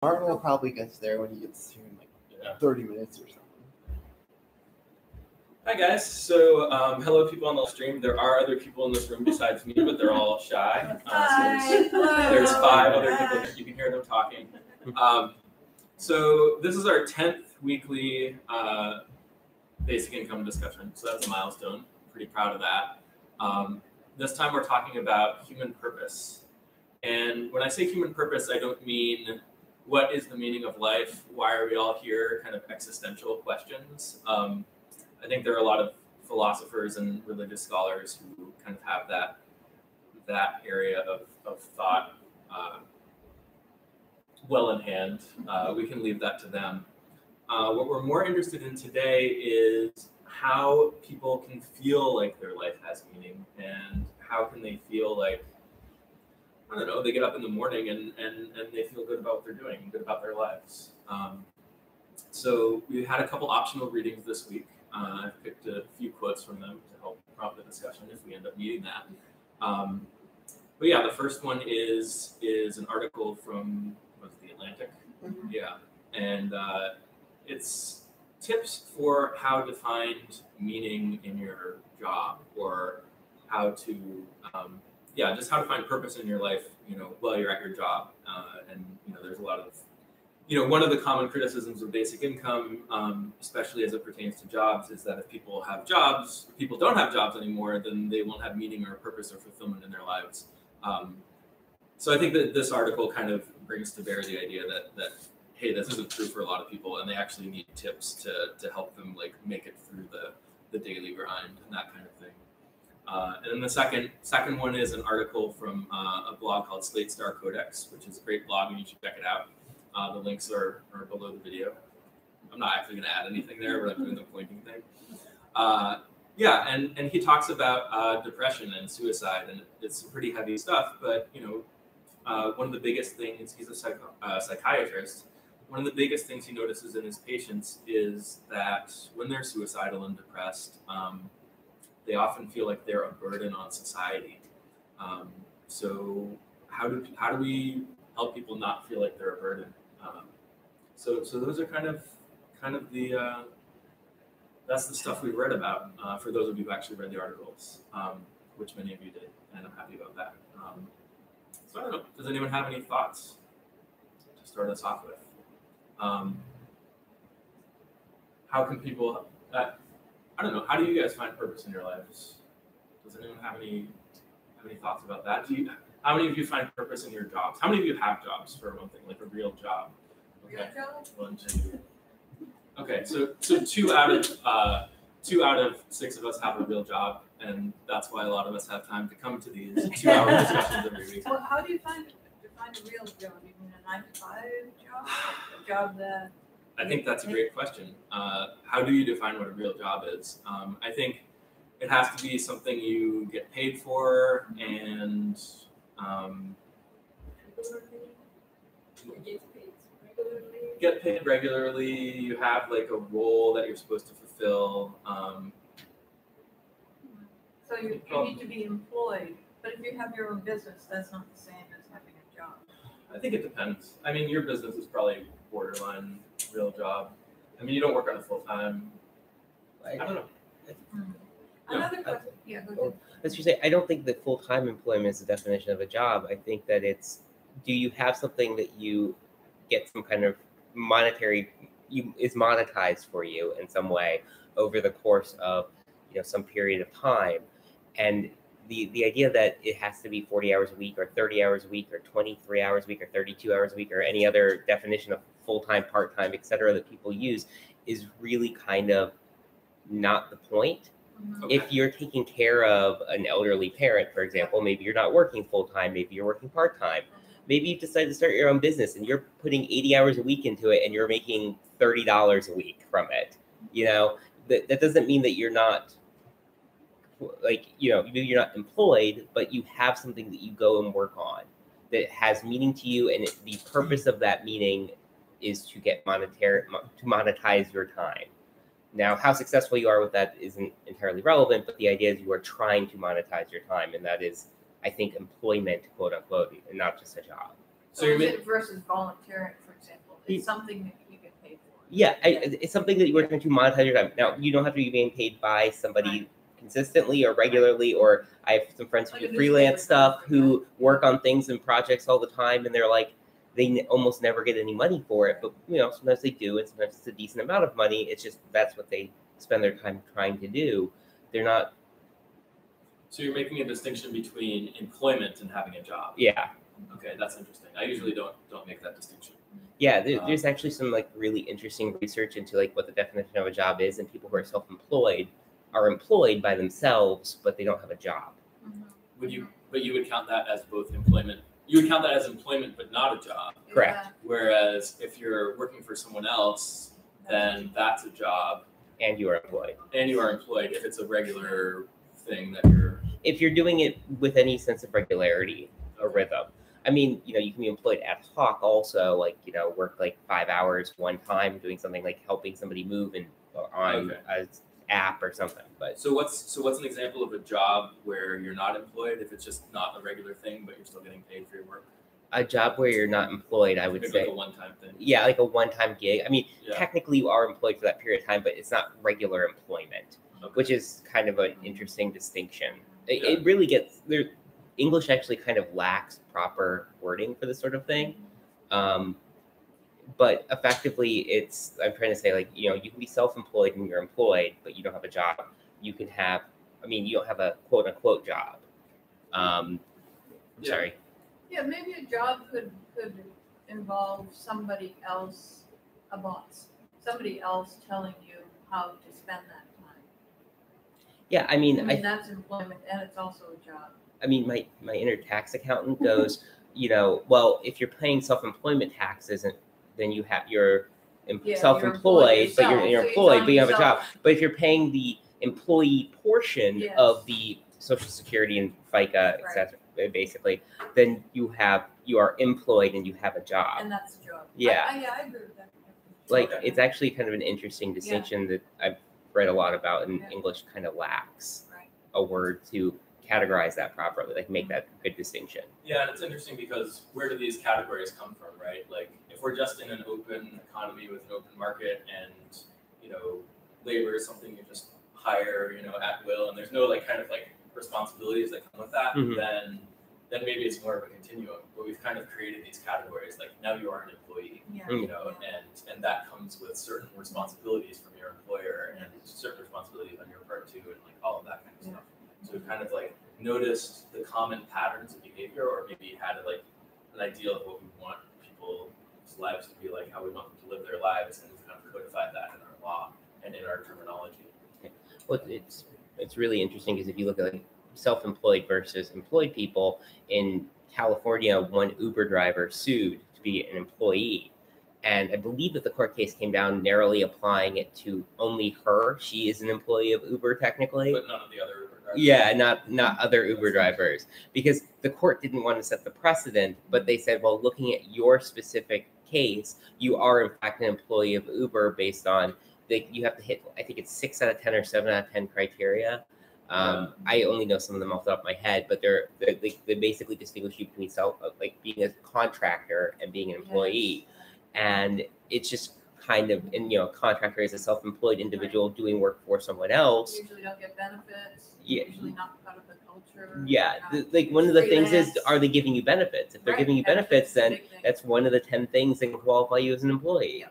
Martin will probably get there when he gets here in like 30 minutes or something. Hi guys. So hello people on the stream. There are other people in this room besides me, but they're all shy. There's 5 other people. You can hear them talking. So this is our 10th weekly basic income discussion. So that's a milestone. Pretty proud of that. This time we're talking about human purpose. And when I say human purpose, I don't mean what is the meaning of life? Why are we all here? Kind of existential questions. I think there are a lot of philosophers and religious scholars who kind of have that area of thought well in hand. We can leave that to them. What we're more interested in today is how people can feel like their life has meaning, and how can they feel like, I don't know, they get up in the morning and they feel good about what they're doing and good about their lives. So we had a couple optional readings this week. I've picked a few quotes from them to help prompt the discussion if we end up needing that. But yeah, the first one is an article from, what's The Atlantic? Mm-hmm. Yeah, and it's tips for how to find meaning in your job, or how to, just how to find purpose in your life, while you're at your job. And there's a lot of, one of the common criticisms of basic income, especially as it pertains to jobs, is that if people don't have jobs anymore, then they won't have meaning or purpose or fulfillment in their lives. So I think that this article kind of brings to bear the idea that hey, this isn't true for a lot of people, and they actually need tips to help them like make it through the daily grind and that kind of thing. And then the second one is an article from a blog called Slate Star Codex, which is a great blog, and you should check it out. The links are below the video. I'm not actually going to add anything there, but I'm doing the pointing thing. And he talks about depression and suicide, and it's some pretty heavy stuff. But one of the biggest things, he's a psychiatrist. One of the biggest things he notices in his patients is that when they're suicidal and depressed, they often feel like they're a burden on society. So how do we help people not feel like they're a burden? So those are kind of the that's the stuff we've read about for those of you who actually read the articles, which many of you did, and I'm happy about that. So I don't know. Does anyone have any thoughts to start us off with? How can people? I don't know. How do you guys find purpose in your lives? Does anyone have any thoughts about that? How many of you find purpose in your jobs? How many of you have jobs, for one thing, like a real job? Okay. Real job? 1, 2. Okay, so 2 out of 6 of us have a real job, and that's why a lot of us have time to come to these 2-hour discussions every week. Well, how do you define a real job? You mean a 9-to-5 job? A job that... I think that's a great question. How do you define what a real job is? I think it has to be something you get paid for, and get paid regularly. You have like a role that you're supposed to fulfill. So you need to be employed, but if you have your own business, that's not the same as having a job. I think it depends. I mean, your business is probably borderline real job. I mean, you don't work on it full time. I don't know. Another question. Yeah, go ahead. Let's just say, I don't think that full-time employment is the definition of a job. I think that it's, do you have something that you get some kind of monetary, is monetized for you in some way over the course of, some period of time. And the idea that it has to be 40 hours a week or 30 hours a week or 23 hours a week or 32 hours a week or any other definition of full-time, part-time, et cetera, that people use is really kind of not the point. Okay. If you're taking care of an elderly parent, for example, maybe you're not working full-time, maybe you're working part-time. Maybe you decide to start your own business and you're putting 80 hours a week into it and you're making $30 a week from it. That doesn't mean that you're not, maybe you're not employed, but you have something that you go and work on that has meaning to you. And the purpose of that meaning is to get to monetize your time. Now, how successful you are with that isn't entirely relevant, but the idea is you are trying to monetize your time. And that is, I think, employment, quote unquote, and not just a job. So you're is making it versus volunteering, for example? It's something that you get paid for. Yeah, it's something that you were trying to monetize your time. Now, you don't have to be being paid by somebody consistently or regularly, or I have some friends who Like do a freelance newspaper stuff person, who yeah. work on things and projects all the time, and they're like, almost never get any money for it, but sometimes they do, and sometimes it's a decent amount of money. It's just that's what they spend their time trying to do. They're not. So you're making a distinction between employment and having a job. Yeah. Okay, that's interesting. I usually don't make that distinction. Yeah, there's actually some like really interesting research into like what the definition of a job is, and people who are self-employed are employed by themselves, but they don't have a job. Mm-hmm. But you would count that as both employment. You would count that as employment, but not a job. Correct. Yeah. Whereas if you're working for someone else, then that's a job, And you are employed. and you are employed if it's a regular thing that you're. If you're doing it with any sense of regularity or rhythm. I mean, you can be employed ad hoc also, like, work like 5 hours one time doing something like helping somebody move on an app or something. But So what's an example of a job where you're not employed if it's just not a regular thing, but you're still getting paid for your work? a job where you're not employed, I would Maybe say. like a one-time thing. Yeah, like a one-time gig. I mean, Yeah. technically you are employed for that period of time, but it's not regular employment, Okay. which is kind of an interesting distinction. It, Yeah. it really gets there. English actually kind of lacks proper wording for this sort of thing. But effectively, I'm trying to say, like, you can be self-employed when you're employed, but you don't have a job. You can have, you don't have a quote-unquote job. I'm Yeah. sorry. Yeah, maybe a job could involve somebody else, a boss, somebody else telling you how to spend that time. Yeah, I mean, That's employment and it's also a job. I mean, my inner tax accountant goes, well, if you're paying self-employment taxes, then you're self-employed, but you're employed, but you have a job. But if you're paying the employee portion of the Social Security and FICA, etc., basically, then you are employed and you have a job. And that's a job. Yeah. I agree with that. Like, it's actually kind of an interesting distinction that I've read a lot about, and English kind of lacks a word to categorize that properly, like make that good distinction. Yeah, and it's interesting because where do these categories come from, right? Like, if we're just in an open economy with an open market and, labor is something you just hire, at will, and there's no kind of responsibilities that come with that, then maybe it's more of a continuum. But we've kind of created these categories, like now you are an employee, and that comes with certain responsibilities from your employer and certain responsibilities on your part too, and all of that kind of stuff. So we've kind of noticed the common patterns of behavior, or maybe had an idea of what we want people's lives to be like, how we want them to live their lives, and we've kind of codified that in our law and in our terminology. Well, it's really interesting because if you look at self-employed versus employed people, in California, one Uber driver sued to be an employee. And I believe that the court case came down narrowly applying it to only her. She is an employee of Uber technically. But none of the other Uber drivers. Yeah, not other Uber drivers. Because the court didn't want to set the precedent, but they said, well, looking at your specific case, you are in fact an employee of Uber based on you have to hit, I think it's 6 out of 10 or 7 out of 10 criteria. I only know some of them off the top of my head, but they basically distinguish you between being a contractor and being an employee. And it's just kind of, and contractor is a self-employed individual doing work for someone else. You usually don't get benefits. Yeah. Usually not part of the culture. Yeah, one of the things is, are they giving you benefits? If they're giving you benefits, then that's one of the 10 things that can qualify you as an employee.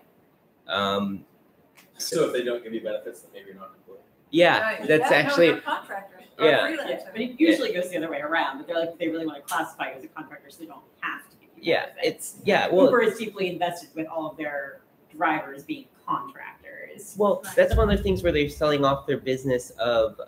So if they don't give you benefits, then maybe you're not an employee. Yeah, that's actually. You're contractors. But it usually goes the other way around. But they really want to classify you as a contractor, so they don't have to give you benefits. Uber is deeply invested with all of their drivers being contractors. Well, that's one of the things where they're selling off their business of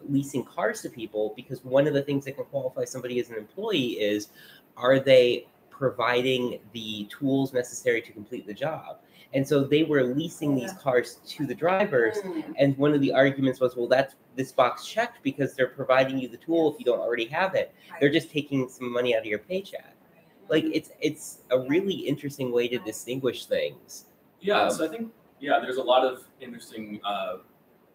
leasing cars to people, because one of the things that can qualify somebody as an employee is, are they providing the tools necessary to complete the job? And so they were leasing these cars to the drivers. And one of the arguments was, well, that's this box checked because they're providing you the tool if you don't already have it. They're just taking some money out of your paycheck. Like, it's a really interesting way to distinguish things. Yeah, so I think, there's a lot of interesting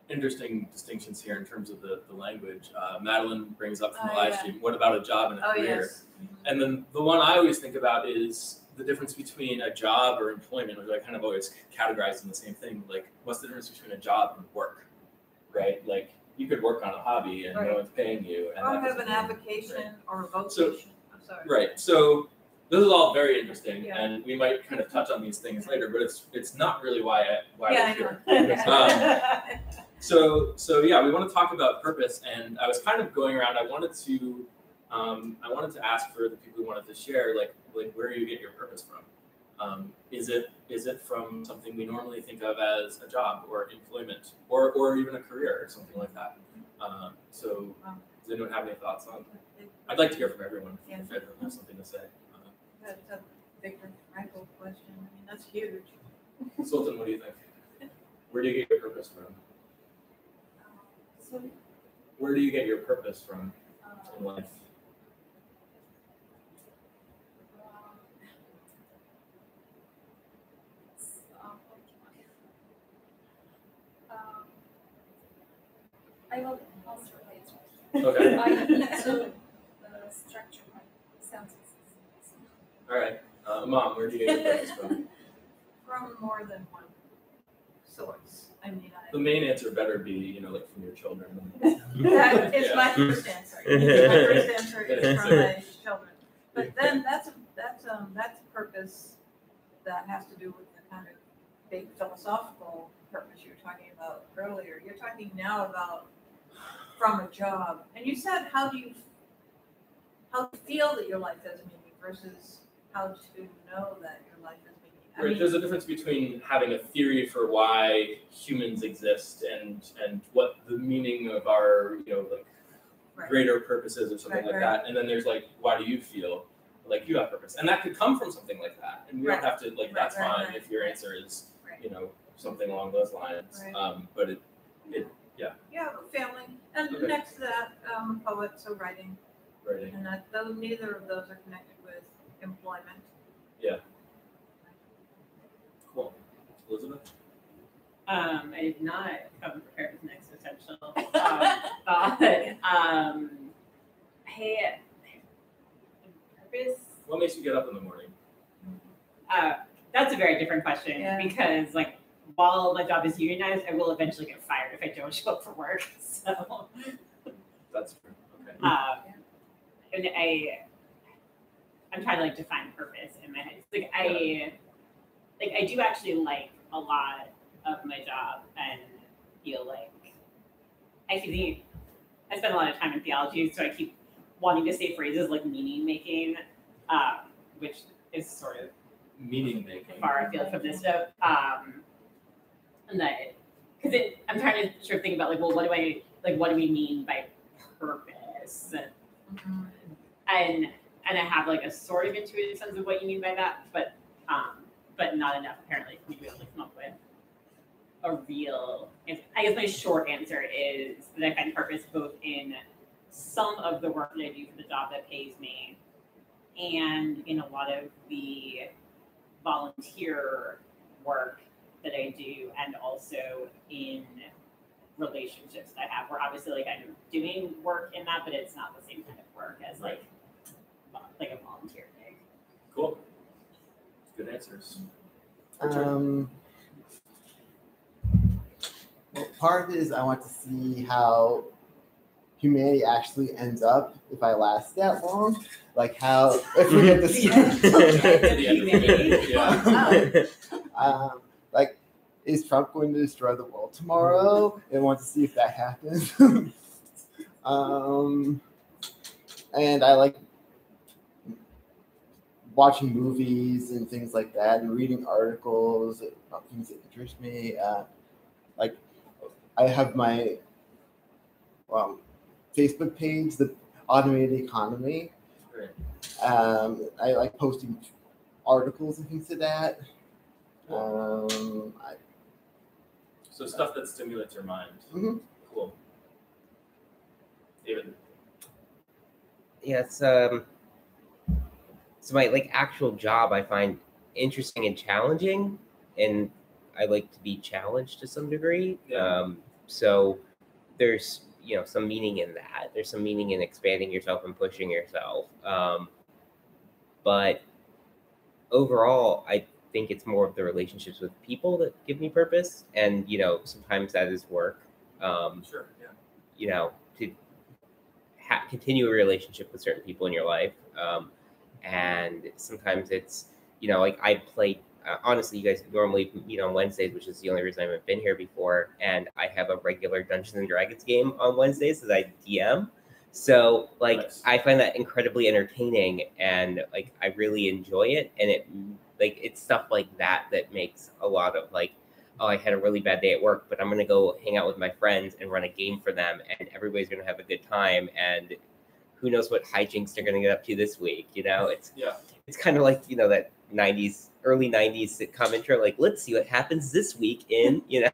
interesting distinctions here in terms of the language. Madeline brings up from the Oh, live yeah. stream, what about a job and a Oh, career? yes. And then the one I always think about is the difference between a job or employment, which I kind of always categorize in the same thing. Like, what's the difference between a job and work, right? Like, you could work on a hobby and no Right. one's paying you. And Or that have doesn't an mean- avocation right. or a So- vocation. I'm sorry. Right. So this is all very interesting, Yeah. and we might kind of touch on these things later, but it's not really why we're Yeah, here. I know. So yeah, we want to talk about purpose, and I was kind of going around. I wanted to ask for the people who wanted to share, like where you get your purpose from. Is it from something we normally think of as a job or employment or even a career or something like that? So does anyone have any thoughts on? I'd like to hear from everyone if everyone has something to say. That's a Viktor Frankl question. I mean, that's huge. Sultan, what do you think? Where do you get your purpose from? So, Where do you get your purpose from in life? I will answer later. Okay. I need to structure my sentences. All right. Mom, where do you get your purpose from? From more than one source. I mean, The main answer better be, like from your children. that is my first answer. My first answer is from my children. But then that's a purpose that has to do with the kind of big philosophical purpose you were talking about earlier. You're talking now about from a job, and you said how do you feel that your life has meaning versus how to know that your life has meaning. I Right. mean, There's a difference between having a theory for why humans exist and what the meaning of our right. greater purposes or something Right, like right. that, and then there's why do you feel like you have purpose, and that could come from something like that, and we Right. don't have to that's Right, fine right, if your right. answer is Right. something along those lines. Right. But it Yeah, family, and Okay. next to that, poet, so writing, writing. and that though neither of those are connected with employment. Cool. Elizabeth. I did not come prepared with an existential thought. Hey, purpose. What makes you get up in the morning? That's a very different question Yeah. because, while my job is unionized, I will eventually get fired if I don't show up for work. So, That's true. Okay. and I'm trying to define purpose in my head. It's I do actually like a lot of my job and feel like I spend a lot of time in theology, so I keep wanting to say phrases like meaning making, which is sort of Meaning making. far afield from this stuff. And that, because I'm trying to sort of think about what do we mean by purpose? And I have a sort of intuitive sense of what you mean by that, but not enough apparently for me to be able to come up with a real answer. I guess my short answer is that I find purpose both in some of the work that I do for the job that pays me and in a lot of the volunteer work that I do, and also in relationships that I have, where obviously I'm doing work in that, but it's not the same kind of work as a volunteer gig. Cool. Good answers. Well, part of it is I want to see how humanity actually ends up if I last that long. How if we get this. Is Trump going to destroy the world tomorrow? And I want to see if that happens. And I like watching movies and things like that, and reading articles about things that interest me. I have my Facebook page, the Automated Economy. Great. I like posting articles and things like that. So stuff that stimulates your mind. Mhm. Cool. David. Yes. So my actual job I find interesting and challenging, and I like to be challenged to some degree. Yeah. So there's some meaning in that. There's some meaning in expanding yourself and pushing yourself. But overall, I think it's more of the relationships with people that give me purpose, and sometimes that is work. Sure. Yeah. To continue a relationship with certain people in your life, and sometimes it's like I play. Honestly, you guys normally meet on Wednesdays, which is the only reason I haven't been here before. And I have a regular Dungeons and Dragons game on Wednesdays that I DM. So Nice. I find that incredibly entertaining, and I really enjoy it. And it's stuff like that that makes a lot of oh, I had a really bad day at work, but I'm gonna go hang out with my friends and run a game for them, and everybody's gonna have a good time. And who knows what hijinks they're gonna get up to this week? It's kind of like that early 90s sitcom intro, let's see what happens this week in. Yeah.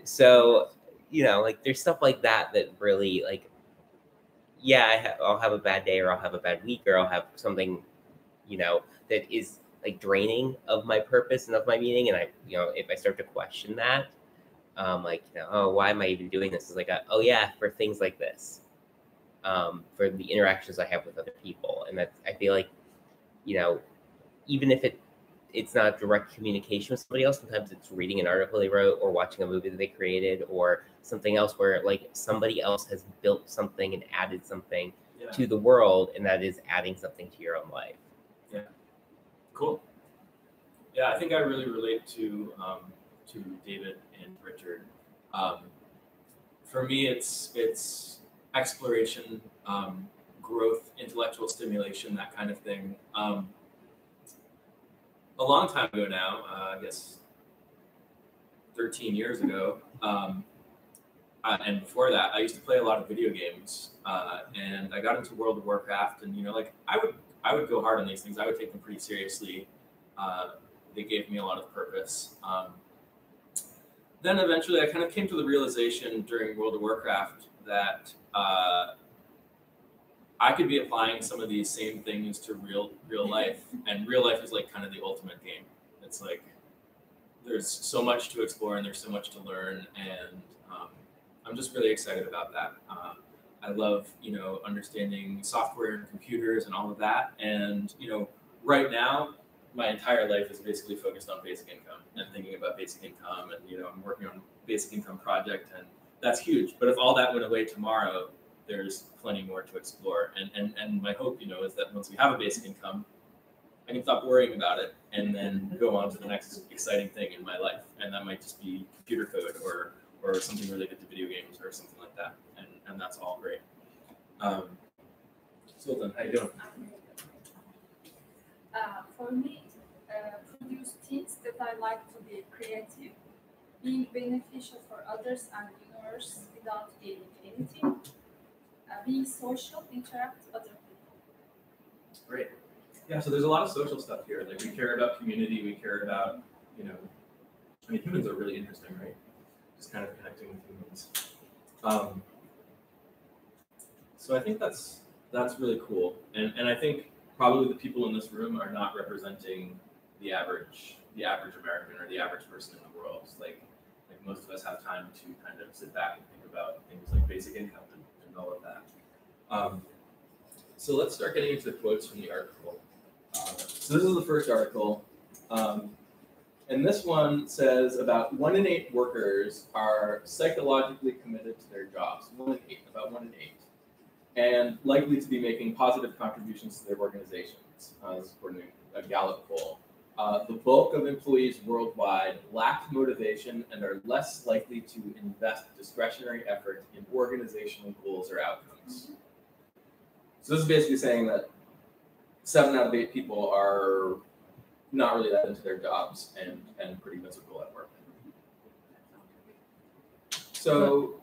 So there's stuff like that really I'll have a bad day, or I'll have a bad week, or I'll have something that is draining of my purpose and of my meaning, and if I start to question that, oh, why am I even doing this? It's oh yeah, for things like this, for the interactions I have with other people. And that I feel even if it's not direct communication with somebody else, sometimes it's reading an article they wrote, or watching a movie that they created, or something else where somebody else has built something and added something to the world, and that is adding something to your own life. Yeah. Cool. Yeah, I think I really relate to David and Richard. For me, it's exploration, growth, intellectual stimulation, that kind of thing. A long time ago now, I guess 13 years ago, and before that, I used to play a lot of video games, and I got into World of Warcraft, and I would go hard on these things. I would take them pretty seriously. They gave me a lot of purpose. Then eventually, I kind of came to the realization during World of Warcraft that I could be applying some of these same things to real life, and real life is kind of the ultimate game. It's there's so much to explore, and there's so much to learn, and I'm just really excited about that. I love understanding software and computers and all of that, and right now my entire life is basically focused on basic income and thinking about basic income, and I'm working on a basic income project, and that's huge. But if all that went away tomorrow, there's plenty more to explore. And my hope, is that once we have a basic income, I can stop worrying about it and then go on to the next exciting thing in my life. And that might just be computer code or something related to video games or something like that. And that's all great. Sultan, how you doing? For me, produce things that I like to be creative, being beneficial for others and universe without gaining anything. Being social, interact with other people. Great. Yeah, so there's a lot of social stuff here. We care about community, we care about, humans are really interesting, right? Just kind of connecting with humans. So I think that's really cool. And I think probably the people in this room are not representing the average American or the average person in the world. Like most of us have time to kind of sit back and think about things like basic income and all of that. So let's start getting into the quotes from the article. So this is the first article. And this one says about 1 in 8 workers are psychologically committed to their jobs. 1 in 8, about 1 in 8. And likely to be making positive contributions to their organizations, according to a Gallup poll. The bulk of employees worldwide lack motivation and are less likely to invest discretionary effort in organizational goals or outcomes. So this is basically saying that 7 out of 8 people are not really that into their jobs and pretty miserable at work. So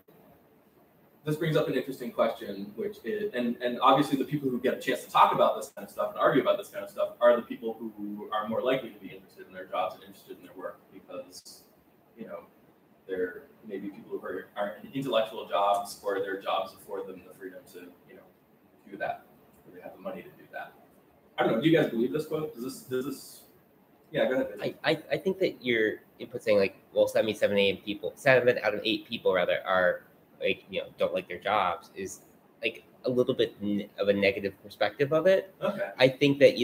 this brings up an interesting question, which is, and obviously the people who get a chance to talk about this kind of stuff and argue about this kind of stuff are the people who are more likely to be interested in their jobs and interested in their work, because, they're maybe people who are in intellectual jobs, or their jobs afford them the freedom to, do that, or they have the money to do that. I don't know. Do you guys believe this quote? Does this Yeah, go ahead. I think that your input saying like, well, 7 out of 8 people rather are like, don't like their jobs is like a little bit of a negative perspective of it. Okay. I think that,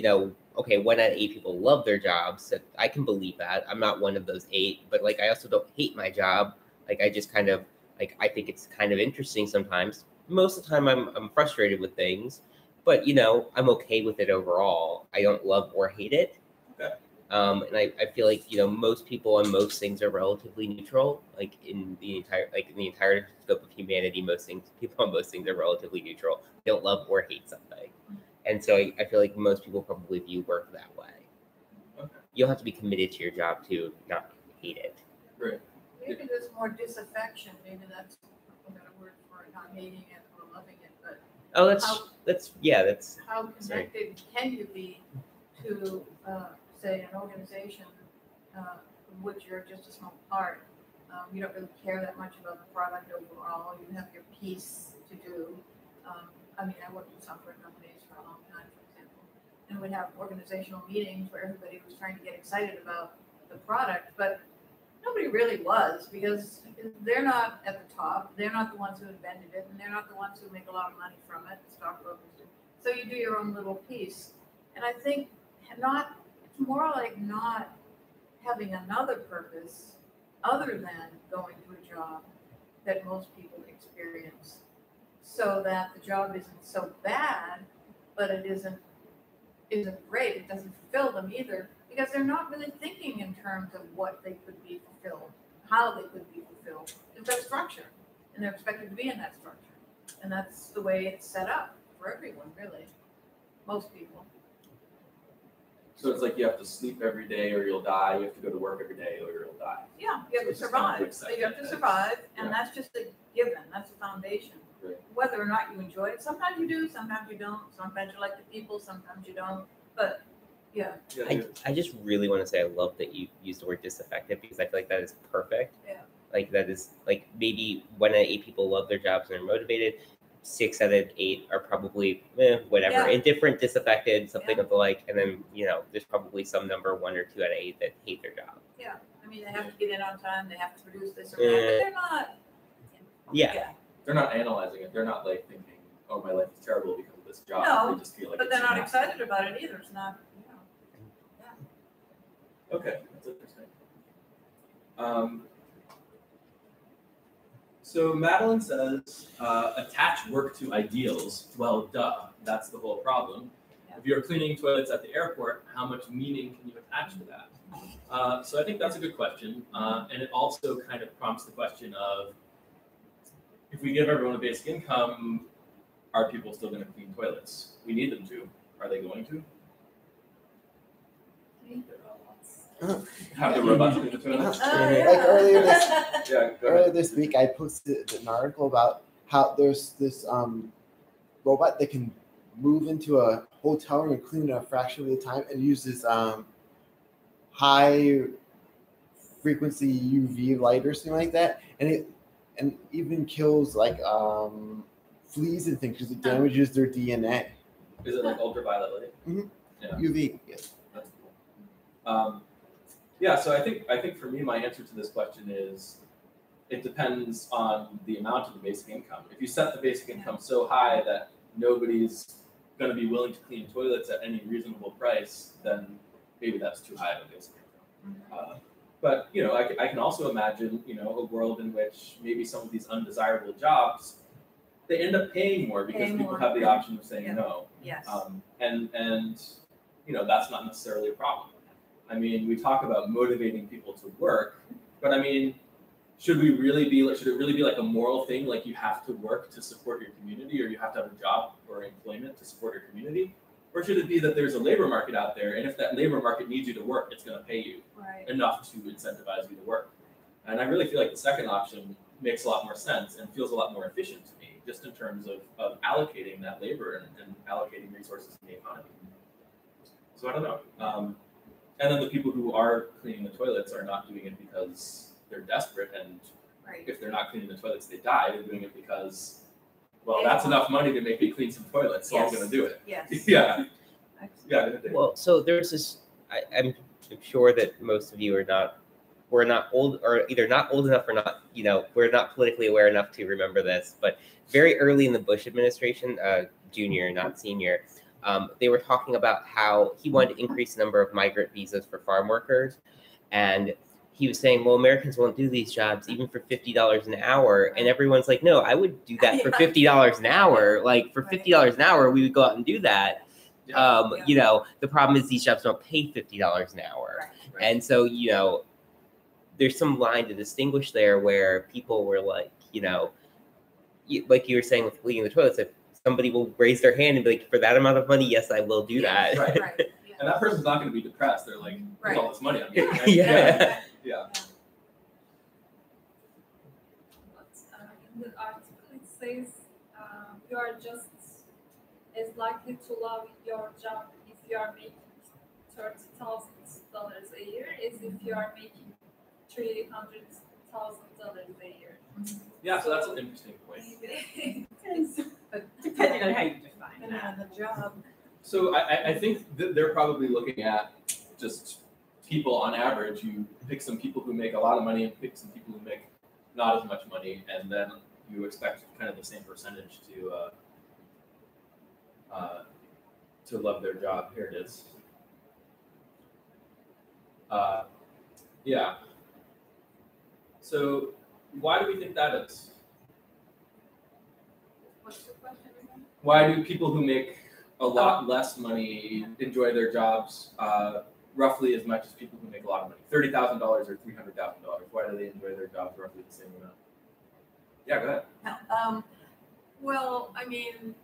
okay, 1 out of 8 people love their jobs. So I can believe that. I'm not one of those 8, but like, I also don't hate my job. Like, I just kind of like, I think it's kind of interesting sometimes. Most of the time I'm frustrated with things, but I'm okay with it overall. I don't love or hate it. Okay. And I feel like, most people on most things are relatively neutral. Like in the entire scope of humanity, people on most things are relatively neutral. They don't love or hate something. And so I feel like most people probably view work that way. Okay. You don't have to be committed to your job to not hate it. Right. Maybe there's more disaffection. Maybe that's a better word for it, not hating it or loving it, but Oh, that's how connected can you be to, say, an organization of which you're just a small part? You don't really care that much about the product overall. You have your piece to do. I worked with software companies for a long time, for example, and we'd have organizational meetings where everybody was trying to get excited about the product, but nobody really was, because they're not at the top. They're not the ones who invented it, and they're not the ones who make a lot of money from it. Stockbrokers do. So you do your own little piece. And I think it's more like not having another purpose other than going to a job that most people experience, so that the job isn't so bad, but it isn't great. It doesn't fulfill them either, because they're not really thinking in terms of what they could be fulfilled, how they could be fulfilled. It's a structure, and they're expected to be in that structure. And that's the way it's set up for everyone, really. Most people. So it's like you have to sleep every day or you'll die. You have to go to work every day or you'll die. Yeah, you have to survive. So you have to survive, and that's just a given. That's a foundation. Right. Whether or not you enjoy it, sometimes you do, sometimes you don't. Sometimes you like the people, sometimes you don't. But yeah. I just really want to say I love that you used the word disaffected, because I feel like that is perfect. Yeah. Like that is like maybe 1 out of 8 people love their jobs and are motivated. 6 out of 8 are probably whatever, Yeah. indifferent, disaffected, something Yeah. of the like, and then there's probably some number 1 or 2 out of 8 that hate their job. Yeah. They have to get in on time. They have to produce this or that, but they're not. Yeah. They're not analyzing it. They're not like thinking, "Oh, my life is terrible because of this job." No, they just feel like. But it's they're not enough. excited about it either. It's not. Okay, that's interesting. So Madeline says, attach work to ideals. Well, duh, that's the whole problem. Yeah. If you're cleaning toilets at the airport, how much meaning can you attach to that? So I think that's a good question. And it also kind of prompts the question of, if we give everyone a basic income, are people still going to clean toilets? We need them to. Are they going to? Have the robots clean the toilets? Like earlier this week, I posted an article about how there's this robot that can move into a hotel room and clean in a fraction of the time, and uses high frequency UV light or something like that, and even kills like fleas and things because it damages their DNA. Is it like ultraviolet light? Mm-hmm. Yeah. UV, yes. That's cool. Yeah, so I think for me, my answer to this question is, it depends on the amount of the basic income. If you set the basic income so high that nobody's going to be willing to clean toilets at any reasonable price, then maybe that's too high of a basic income. But I can also imagine a world in which maybe some of these undesirable jobs, they end up paying more because people have the option of saying no. Yes. And that's not necessarily a problem. We talk about motivating people to work, but should it really be like a moral thing, like you have to work to support your community, or you have to have a job or employment to support your community? Or should it be that there's a labor market out there, and if that labor market needs you to work, it's going to pay you enough to incentivize you to work? And I really feel like the second option makes a lot more sense and feels a lot more efficient to me, just in terms of allocating that labor and allocating resources in the economy. So I don't know. And then the people who are cleaning the toilets are not doing it because they're desperate, and if they're not cleaning the toilets, they die. They're doing it because, well, that's enough money to make me clean some toilets, so I'm going to do it. Yes. Yeah. Excellent. Well, so there's this. sure that most of you we're not old, or either not old enough or not, we're not politically aware enough to remember this. But very early in the Bush administration, junior, not senior, they were talking about how he wanted to increase the number of migrant visas for farm workers. And he was saying, well, Americans won't do these jobs even for $50 an hour. And everyone's like, no, I would do that for $50 an hour. Like for $50 an hour, we would go out and do that. The problem is these jobs don't pay $50 an hour. Right. And so, there's some line to distinguish there where people were like, like you were saying with cleaning the toilets, if somebody will raise their hand and be like, for that amount of money, yes, I will do that. Right. And that person's not going to be depressed. They're like, there's all this money I'm getting. Right? Yeah. In the article, it says you are just as likely to love your job if you are making $30,000 a year as if you are making $300,000 a year. Yeah, so that's an interesting point. But depending on how you define Depending on the job. So I think that they're probably looking at just people on average. You pick some people who make a lot of money and pick some people who make not as much money, and then you expect kind of the same percentage to love their job. Here it is. So why do we think that is? What's the question again? Why do people who make a lot less money enjoy their jobs roughly as much as people who make a lot of money? $30,000 or $300,000. Why do they enjoy their jobs roughly the same amount? Yeah, go ahead. Well, I mean,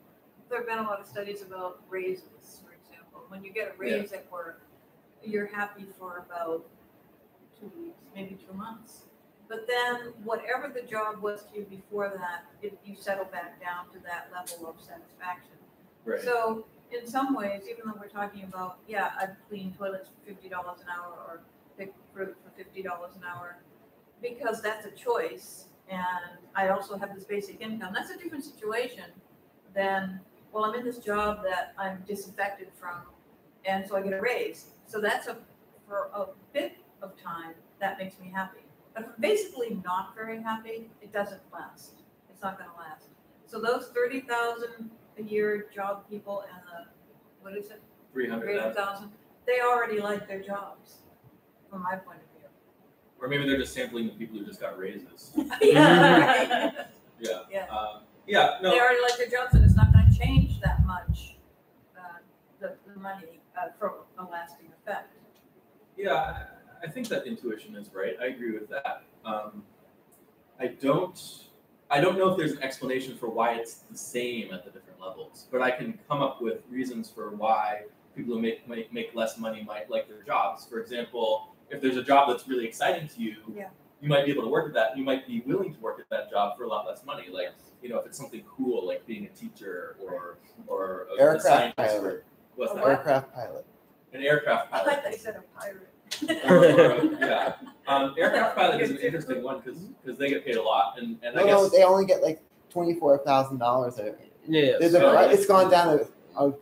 there have been a lot of studies about raises, for example. When you get a raise at work, you're happy for about 2 weeks, maybe 2 months. But then whatever the job was to you before that, you settle back down to that level of satisfaction. Right. So in some ways, even though we're talking about, I'd clean toilets for $50 an hour or pick fruit for $50 an hour, because that's a choice, and I also have this basic income, that's a different situation than, well, I'm in this job that I'm disaffected from, and so I get a raise. So that's for a bit of time, that makes me happy. But if I'm basically not very happy, it doesn't last. It's not going to last. So those 30,000 a year job people and the, what is it? 300,000. They already like their jobs, from my point of view. Or maybe they're just sampling the people who just got raises. Yeah. No. They already like their jobs, and it's not going to change that much. The money for a lasting effect. Yeah, I think that intuition is right. I agree with that. I don't know if there's an explanation for why it's the same at the different levels, but I can come up with reasons for why people who make less money might like their jobs. For example, if there's a job that's really exciting to you, you might be able to work at that. You might be willing to work at that job for a lot less money. Like, if it's something cool, like being a teacher or a aircraft pilot. What's that? Aircraft pilot. An aircraft pilot. I thought they said a pirate. Aircraft pilot is an interesting one because they get paid a lot, and I guess no, they only get like $24,000. Yeah, it's gone down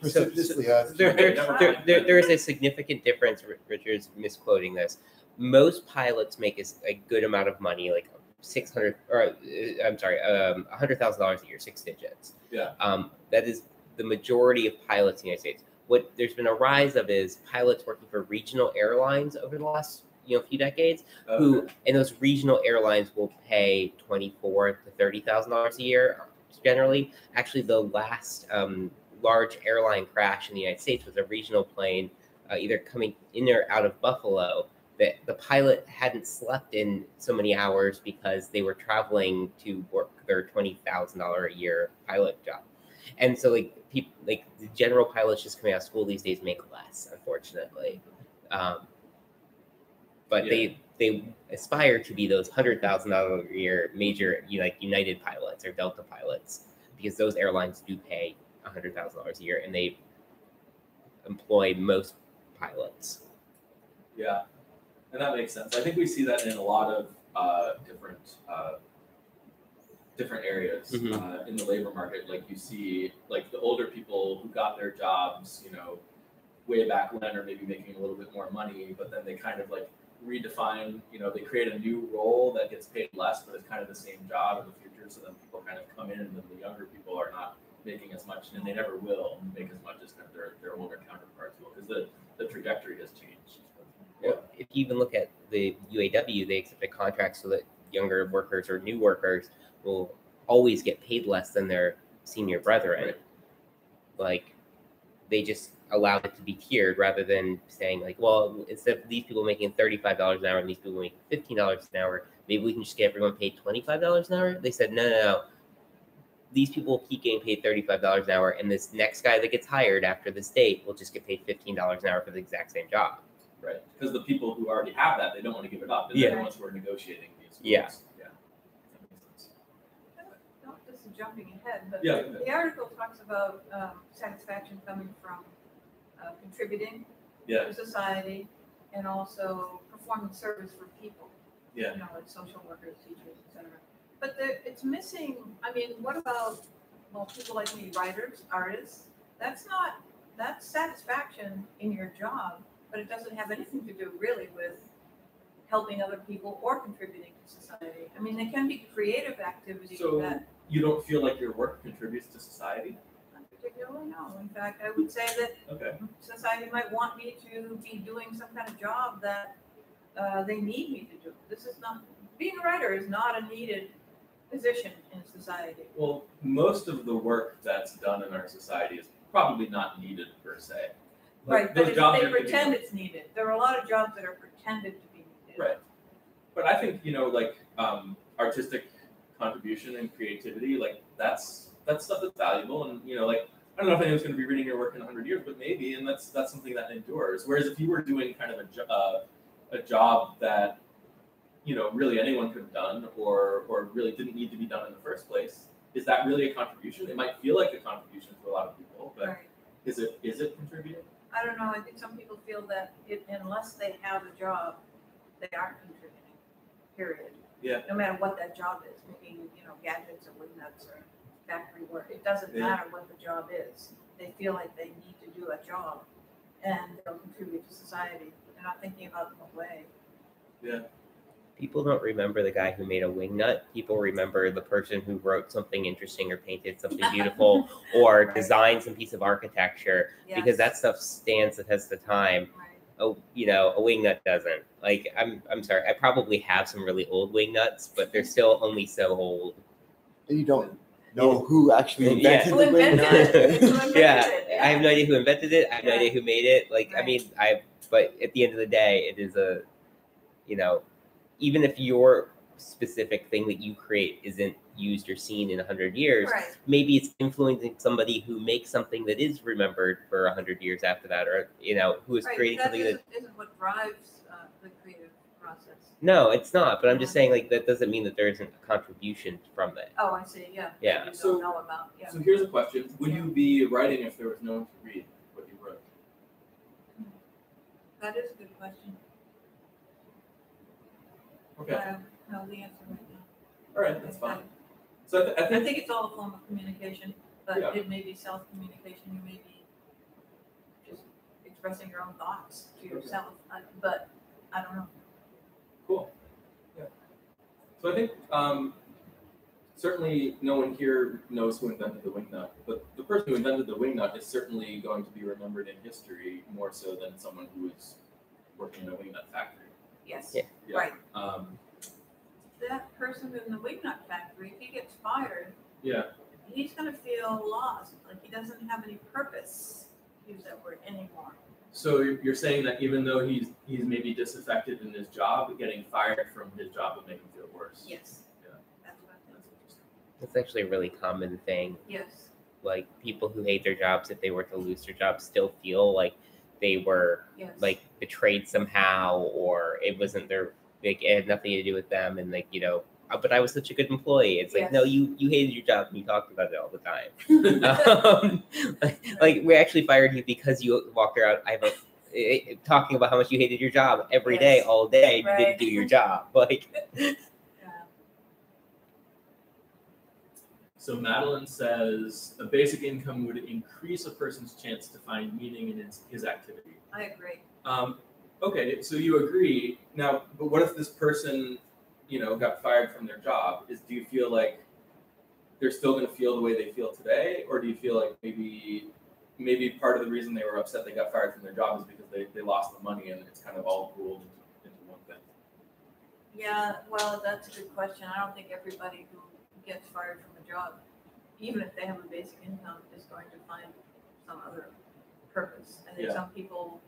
precipitously. There is a significant difference. Richard's misquoting this. Most pilots make a good amount of money, like $100,000 a year, 6 digits. Yeah. That is the majority of pilots in the United States. What there's been a rise of is pilots working for regional airlines over the last few decades, and those regional airlines will pay $24,000 to $30,000 a year generally. Actually, the last large airline crash in the United States was a regional plane either coming in or out of Buffalo. That the pilot hadn't slept in so many hours because they were traveling to work their $20,000 a year pilot job. And so people the general pilots just coming out of school these days make less, unfortunately. But they aspire to be those $100,000 a year major United pilots or Delta pilots, because those airlines do pay $100,000 a year and they employ most pilots. Yeah, and that makes sense. I think we see that in a lot of different areas in the labor market. Like you see, like the older people who got their jobs, way back when, or maybe making a little bit more money, but then they kind of like redefine, they create a new role that gets paid less, but it's kind of the same job in the future. So then people kind of come in, and then the younger people are not making as much, and they never will make as much as kind of their older counterparts will, because the trajectory has changed. Well, if you even look at the UAW, they accept a contract so that younger workers or new workers will always get paid less than their senior brethren. Right. Like, they just allow it to be tiered rather than saying like, well, instead of these people making $35 an hour and these people making $15 an hour, maybe we can just get everyone paid $25 an hour. They said, no. These people keep getting paid $35 an hour, and this next guy that gets hired after this date will just get paid $15 an hour for the exact same job. Right, because the people who already have that, they don't want to give it up. They're the ones who are negotiating these. Yeah. Yeah. That makes sense. Not just jumping ahead, but Yeah. the article talks about satisfaction coming from contributing Yeah. to society and also performing service for people. Yeah. Like social workers, teachers, etc. But it's missing. I mean, what about people like me, writers, artists? That's satisfaction in your job, but it doesn't have anything to do really with helping other people or contributing to society. I mean, there can be creative activities that. You don't feel like your work contributes to society? Not particularly, no. In fact, I would say that society might want me to be doing some kind of job that they need me to do. Being a writer is not a needed position in society. Well, most of the work that's done in our society is probably not needed per se. Right, but if they pretend it's needed. There are a lot of jobs that are pretended to be needed. Right. But I think, artistic contribution and creativity, like that's stuff that's valuable. And, I don't know if anyone's going to be reading your work in 100 years, but maybe, and that's something that endures. Whereas if you were doing kind of a job that, really anyone could have done or really didn't need to be done in the first place, is that really a contribution? It might feel like a contribution to a lot of people, but is it contributing? I don't know. I think some people feel that unless they have a job, they aren't contributing, period. Yeah. No matter what that job is, making, gadgets or wingnuts or factory work. It doesn't matter what the job is. They feel like they need to do a job and they'll contribute to society. They're not thinking about them away. Yeah. People don't remember the guy who made a wingnut. People remember the person who wrote something interesting or painted something beautiful or designed some piece of architecture, because that stuff stands the test of time. Right. Oh, a wingnut doesn't. Like, I'm sorry, I probably have some really old wingnuts, but they're still only so old. And you don't know who actually invented the wingnut. I have no idea who invented it. I have no idea who made it. But at the end of the day, it is even if your specific thing that you create isn't used or seen in 100 years, maybe it's influencing somebody who makes something that is remembered for 100 years after that, or who is creating something that isn't what drives the creative process. No, it's not. But I'm just saying, like, that doesn't mean that there isn't a contribution from it. Oh, I see. Yeah. Yeah. You don't know about. Yeah. So here's a question: would you be writing if there was no one to read what you wrote? That is a good question. Okay. I don't know the answer right now. All right, that's fine. So I think it's all a form of communication, but it may be self-communication. You may be just expressing your own thoughts to yourself, but I don't know. Cool. Yeah. So I think certainly no one here knows who invented the wingnut, but the person who invented the wingnut is certainly going to be remembered in history more so than someone who is working in a wingnut factory. Yes. Yeah. Right. That person in the wingnut factory, if he gets fired, he's going to feel lost, like he doesn't have any purpose, use that word, anymore. So you're saying that even though he's maybe disaffected in his job, getting fired from his job would make him feel worse? Yes. Yeah. That's what I think. That's interesting. That's actually a really common thing. Yes. Like, people who hate their jobs, if they were to lose their job, still feel like they were like betrayed somehow, or it wasn't it had nothing to do with them, and but I was such a good employee. It's like, no, you hated your job and you talked about it all the time. We actually fired you because you walked around talking about how much you hated your job every day, all day. You didn't do your job. So Madeline says a basic income would increase a person's chance to find meaning in his activity. I agree. Okay, so you agree. Now, but what if this person, got fired from their job? Do you feel like they're still going to feel the way they feel today? Or do you feel like maybe part of the reason they were upset they got fired from their job is because they lost the money and it's kind of all pooled into one thing? Yeah, well, that's a good question. I don't think everybody who gets fired from a job, even if they have a basic income, is going to find some other purpose. And then some people,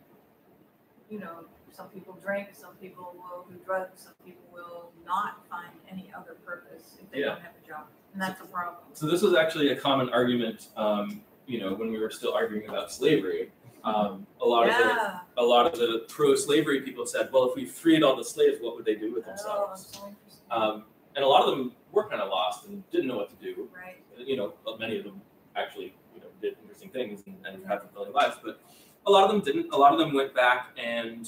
some people drink, some people will do drugs, some people will not find any other purpose if they don't have a job. And that's a problem. So this was actually a common argument, when we were still arguing about slavery. A lot of the pro-slavery people said, well, if we freed all the slaves, what would they do with themselves? So interesting. And a lot of them were kind of lost and didn't know what to do. Right. Many of them actually, did interesting things and had fulfilling lives, but a lot of them didn't. A lot of them went back and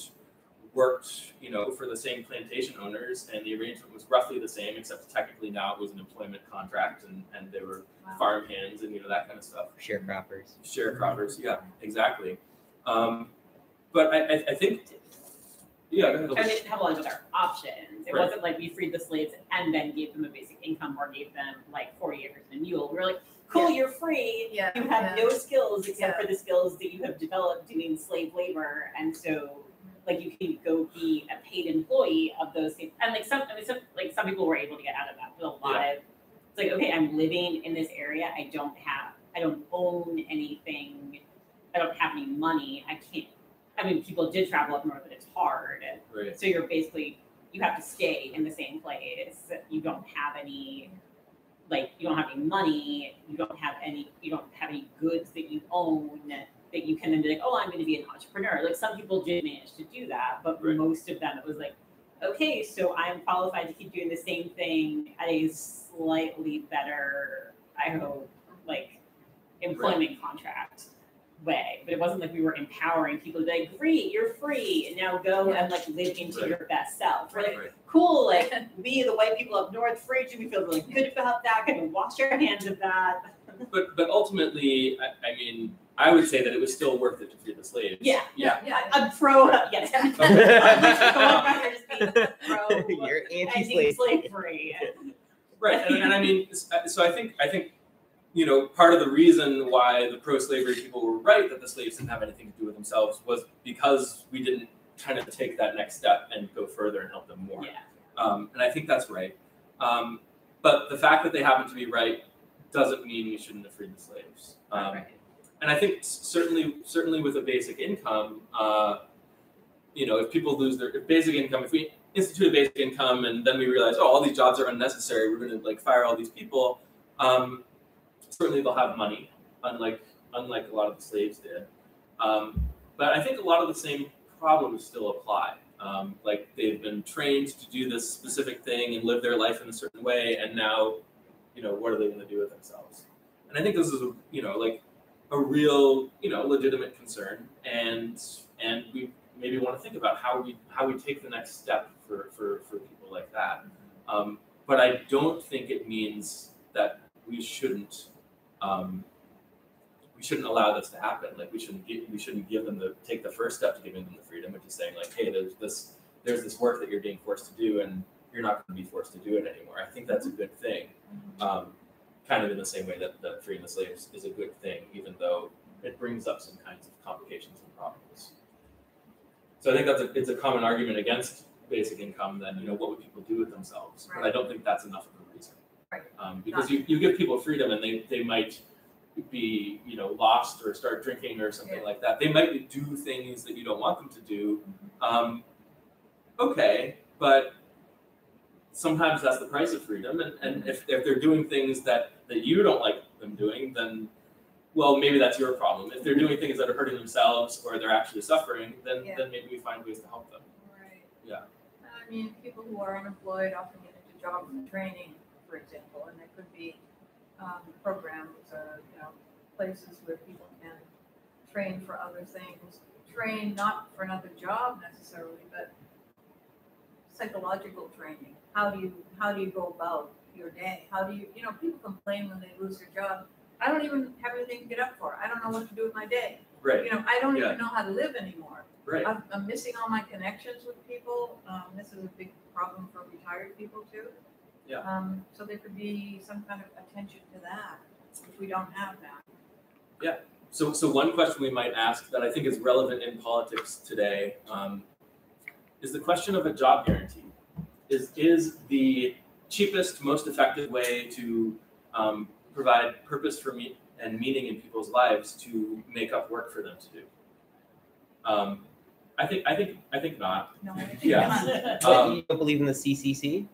worked, for the same plantation owners, and the arrangement was roughly the same, except technically now it was an employment contract, and they were farm hands and that kind of stuff. Sharecroppers, yeah, exactly. But I think, and they didn't have a lot of other options. It wasn't like we freed the slaves and then gave them a basic income or gave them like 40 acres and a mule. We were like, cool, you're free. You have no skills except for the skills that you have developed doing slave labor, and so like you can go be a paid employee of those things. And some people were able to get out of that, but a lot of it's like, okay, I'm living in this area. I don't own anything. I don't have any money. People did travel up north, but it's hard. Right. So you have to stay in the same place. You don't have any money. You don't have any goods that you own that you can then be like, oh, I'm going to be an entrepreneur. Like some people did manage to do that, but most of them, it was like, okay, so I'm qualified to keep doing the same thing at a slightly better, I hope, like employment contract way. But it wasn't like we were empowering people to be like, great, you're free, and now go and like live into your best self. We're like, cool, like we, the white people up north, freed you. We feel really good about that. Can wash our hands of that. But ultimately, I would say that it was still worth it to free the slaves. Yeah. I'm pro. Yes. You're anti-slave. Slavery. Right, and so I think part of the reason why the pro-slavery people were right that the slaves didn't have anything to do with themselves was because we didn't kind of take that next step and go further and help them more. And I think that's right. But the fact that they happen to be right doesn't mean we shouldn't have freed the slaves. And I think certainly with a basic income, if people lose their basic income, if we institute a basic income and then we realize, oh, all these jobs are unnecessary, we're going to fire all these people. Certainly they'll have money, unlike a lot of the slaves did. But I think a lot of the same problems still apply. Like they've been trained to do this specific thing and live their life in a certain way, and now, what are they going to do with themselves? And I think this is a real, legitimate concern, and we maybe want to think about how we take the next step for people like that. But I don't think it means that we shouldn't allow this to happen. Like we shouldn't give them take the first step to giving them the freedom, which is saying like, hey, there's this work that you're being forced to do, and you're not going to be forced to do it anymore. I think that's a good thing. Kind of in the same way that freeing the slaves is a good thing, even though it brings up some kinds of complications and problems. So I think it's a common argument against basic income that, what would people do with themselves? Right. But I don't think that's enough of a reason. Right. Because you give people freedom and they might be, lost or start drinking or something like that. They might do things that you don't want them to do. Okay, but sometimes that's the price of freedom. And if they're doing things that you don't like them doing, then, well, maybe that's your problem. If they're doing things that are hurting themselves or they're actually suffering, then maybe we find ways to help them. Right. Yeah. People who are unemployed often get into job training, for example, and there could be programs or places where people can train for other things. Train not for another job necessarily, but psychological training. How do you go about your day? How do you, people complain when they lose their job. I don't even have anything to get up for. I don't know what to do with my day. Right. I don't even know how to live anymore. Right. I'm missing all my connections with people. This is a big problem for retired people too. Yeah. So there could be some kind of attention to that, which we don't have now. Yeah. So one question we might ask that I think is relevant in politics today is the question of a job guarantee. Is the cheapest, most effective way to provide purpose for and meaning in people's lives to make up work for them to do? I think not. No, I think Yeah. not. You don't believe in the CCC?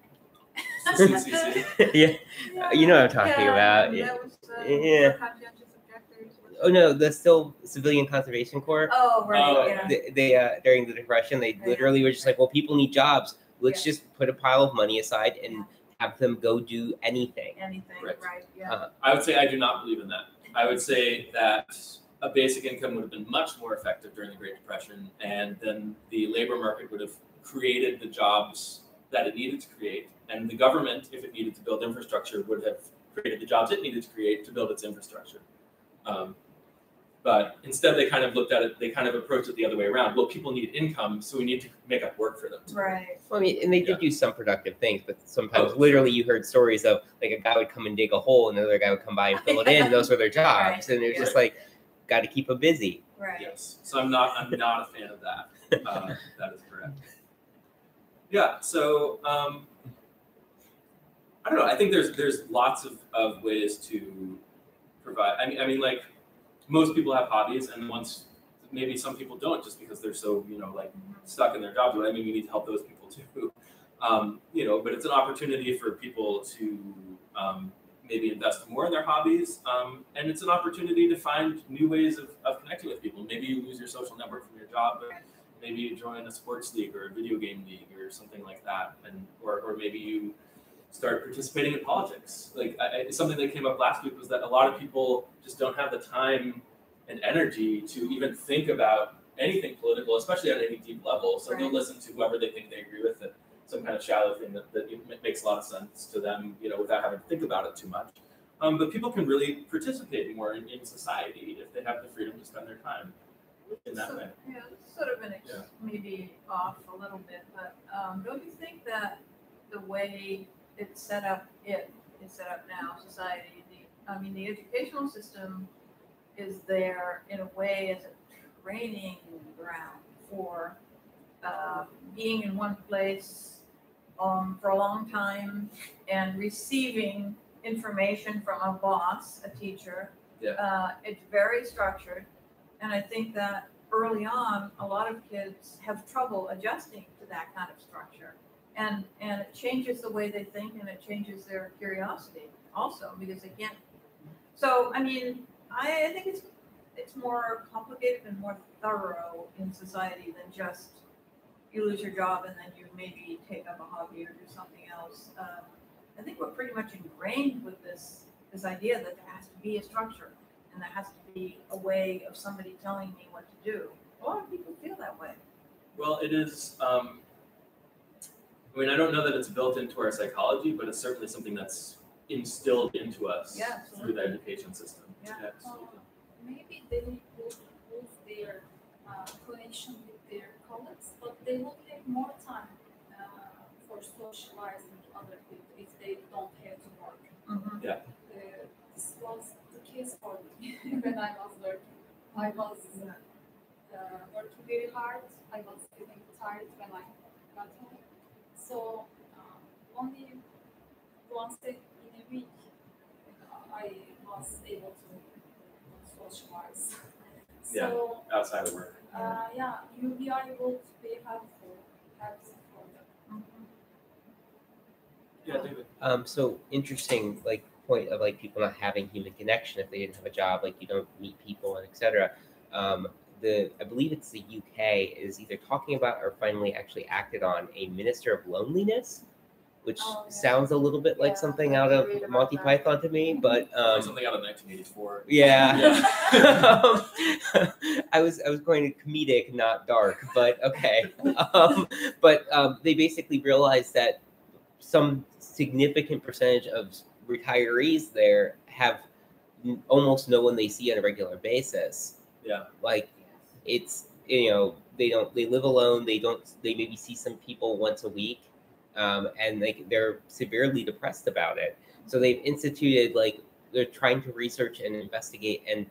CCC. Yeah. You know what I'm talking about. That was, Yeah. conscientious objectors. Oh no, the still Civilian Conservation Corps. Oh, right. Oh. Yeah. They during the Depression, they literally were just like, well, people need jobs. Let's just put a pile of money aside and have them go do anything. Anything, Right. right? Yeah. I would say I do not believe in that. I would say that a basic income would have been much more effective during the Great Depression, and then the labor market would have created the jobs that it needed to create, and the government, if it needed to build infrastructure, would have created the jobs it needed to create to build its infrastructure. But instead, they kind of looked at it, they kind of approached it the other way around. Well, people need income, so we need to make up work for them. Right. Well, I mean, and they did do some productive things, but sometimes literally you heard stories of like a guy would come and dig a hole and another guy would come by and fill it in. And those were their jobs. Right. And it was just like, got to keep them busy. Right. Yes. So I'm not a fan of that. That is correct. Yeah. So I don't know. I think there's lots of ways to provide. I mean, like most people have hobbies, and maybe some people don't, just because they're so stuck in their jobs. But I mean, we need to help those people too. But it's an opportunity for people to maybe invest more in their hobbies, and it's an opportunity to find new ways of connecting with people. Maybe you lose your social network from your job, but maybe you join a sports league or a video game league or something like that, or maybe you start participating in politics. Like something that came up last week was that a lot of people just don't have the time and energy to even think about anything political, especially at any deep level. So they'll listen to whoever they think they agree with, and some kind of shallow thing that makes a lot of sense to them, without having to think about it too much. But people can really participate more in society if they have the freedom to spend their time in that way. Yeah, it's sort of maybe off a little bit, but don't you think that the way it's set up now, society, the educational system is there in a way as a training ground for being in one place for a long time and receiving information from a boss, a teacher. It's very structured, and I think that early on, a lot of kids have trouble adjusting to that kind of structure. And it changes the way they think, and it changes their curiosity also, because they can't. So, I mean, I think it's more complicated and more thorough in society than just you lose your job and then you maybe take up a hobby or do something else. I think we're pretty much ingrained with this idea that there has to be a structure and there has to be a way of somebody telling me what to do. A lot of people feel that way. Well, it is. I don't know that it's built into our psychology, but it's certainly something that's instilled into us through the education system. Yeah. Absolutely. Maybe they will lose their connection with their colleagues, but they will have more time for socializing with other people if they don't have to work. Mm-hmm. Yeah. This was the case for me when I was working. I was working very hard. I was getting tired when I got home. So only once in a week I was able to socialize. So, outside of work. you'll be able to be helpful for them. Yeah, David. So interesting, point of people not having human connection if they didn't have a job, you don't meet people and etc. I believe it's the UK is either talking about or finally actually acted on a Minister of Loneliness, which sounds a little bit like something out of Monty Python to me, but something out of 1984. Yeah. I was going to comedic, not dark, but okay. But they basically realized that some significant percentage of retirees there have almost no one they see on a regular basis. Yeah. Like it's, they live alone. They maybe see some people once a week. And they're severely depressed about it. So they've instituted, they're trying to research and investigate. And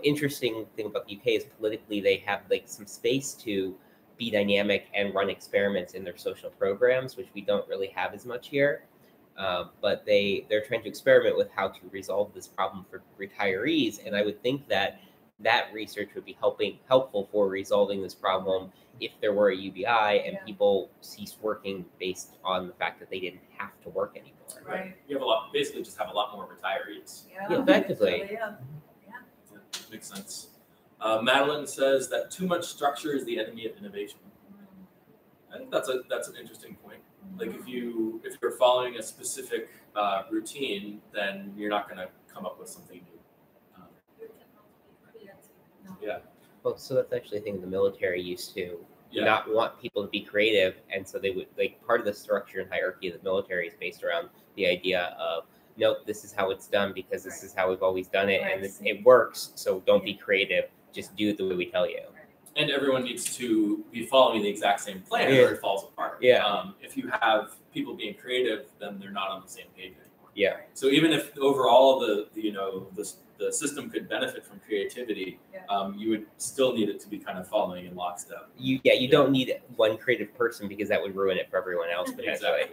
interesting thing about the UK is politically they have some space to be dynamic and run experiments in their social programs, which we don't really have as much here. But they're trying to experiment with how to resolve this problem for retirees. And I would think that research would be helpful for resolving this problem if there were a UBI and people ceased working based on the fact that they didn't have to work anymore. Right. You have basically just have a lot more retirees. Yeah, effectively. Yeah. Makes sense. Madeline says that too much structure is the enemy of innovation. I think that's an interesting point. Like if you're following a specific routine, then you're not going to come up with something new. Yeah. Well, so that's actually a thing the military used to not want people to be creative, and so they would part of the structure and hierarchy of the military is based around the idea of nope, this is how it's done because this is how we've always done it, and it works. So don't be creative; just do it the way we tell you. And everyone needs to be following the exact same plan, or it falls apart. Yeah. If you have people being creative, then they're not on the same page anymore. Yeah. So even if overall the system could benefit from creativity, you would still need it to be kind of following in lockstep. You don't need one creative person because that would ruin it for everyone else potentially.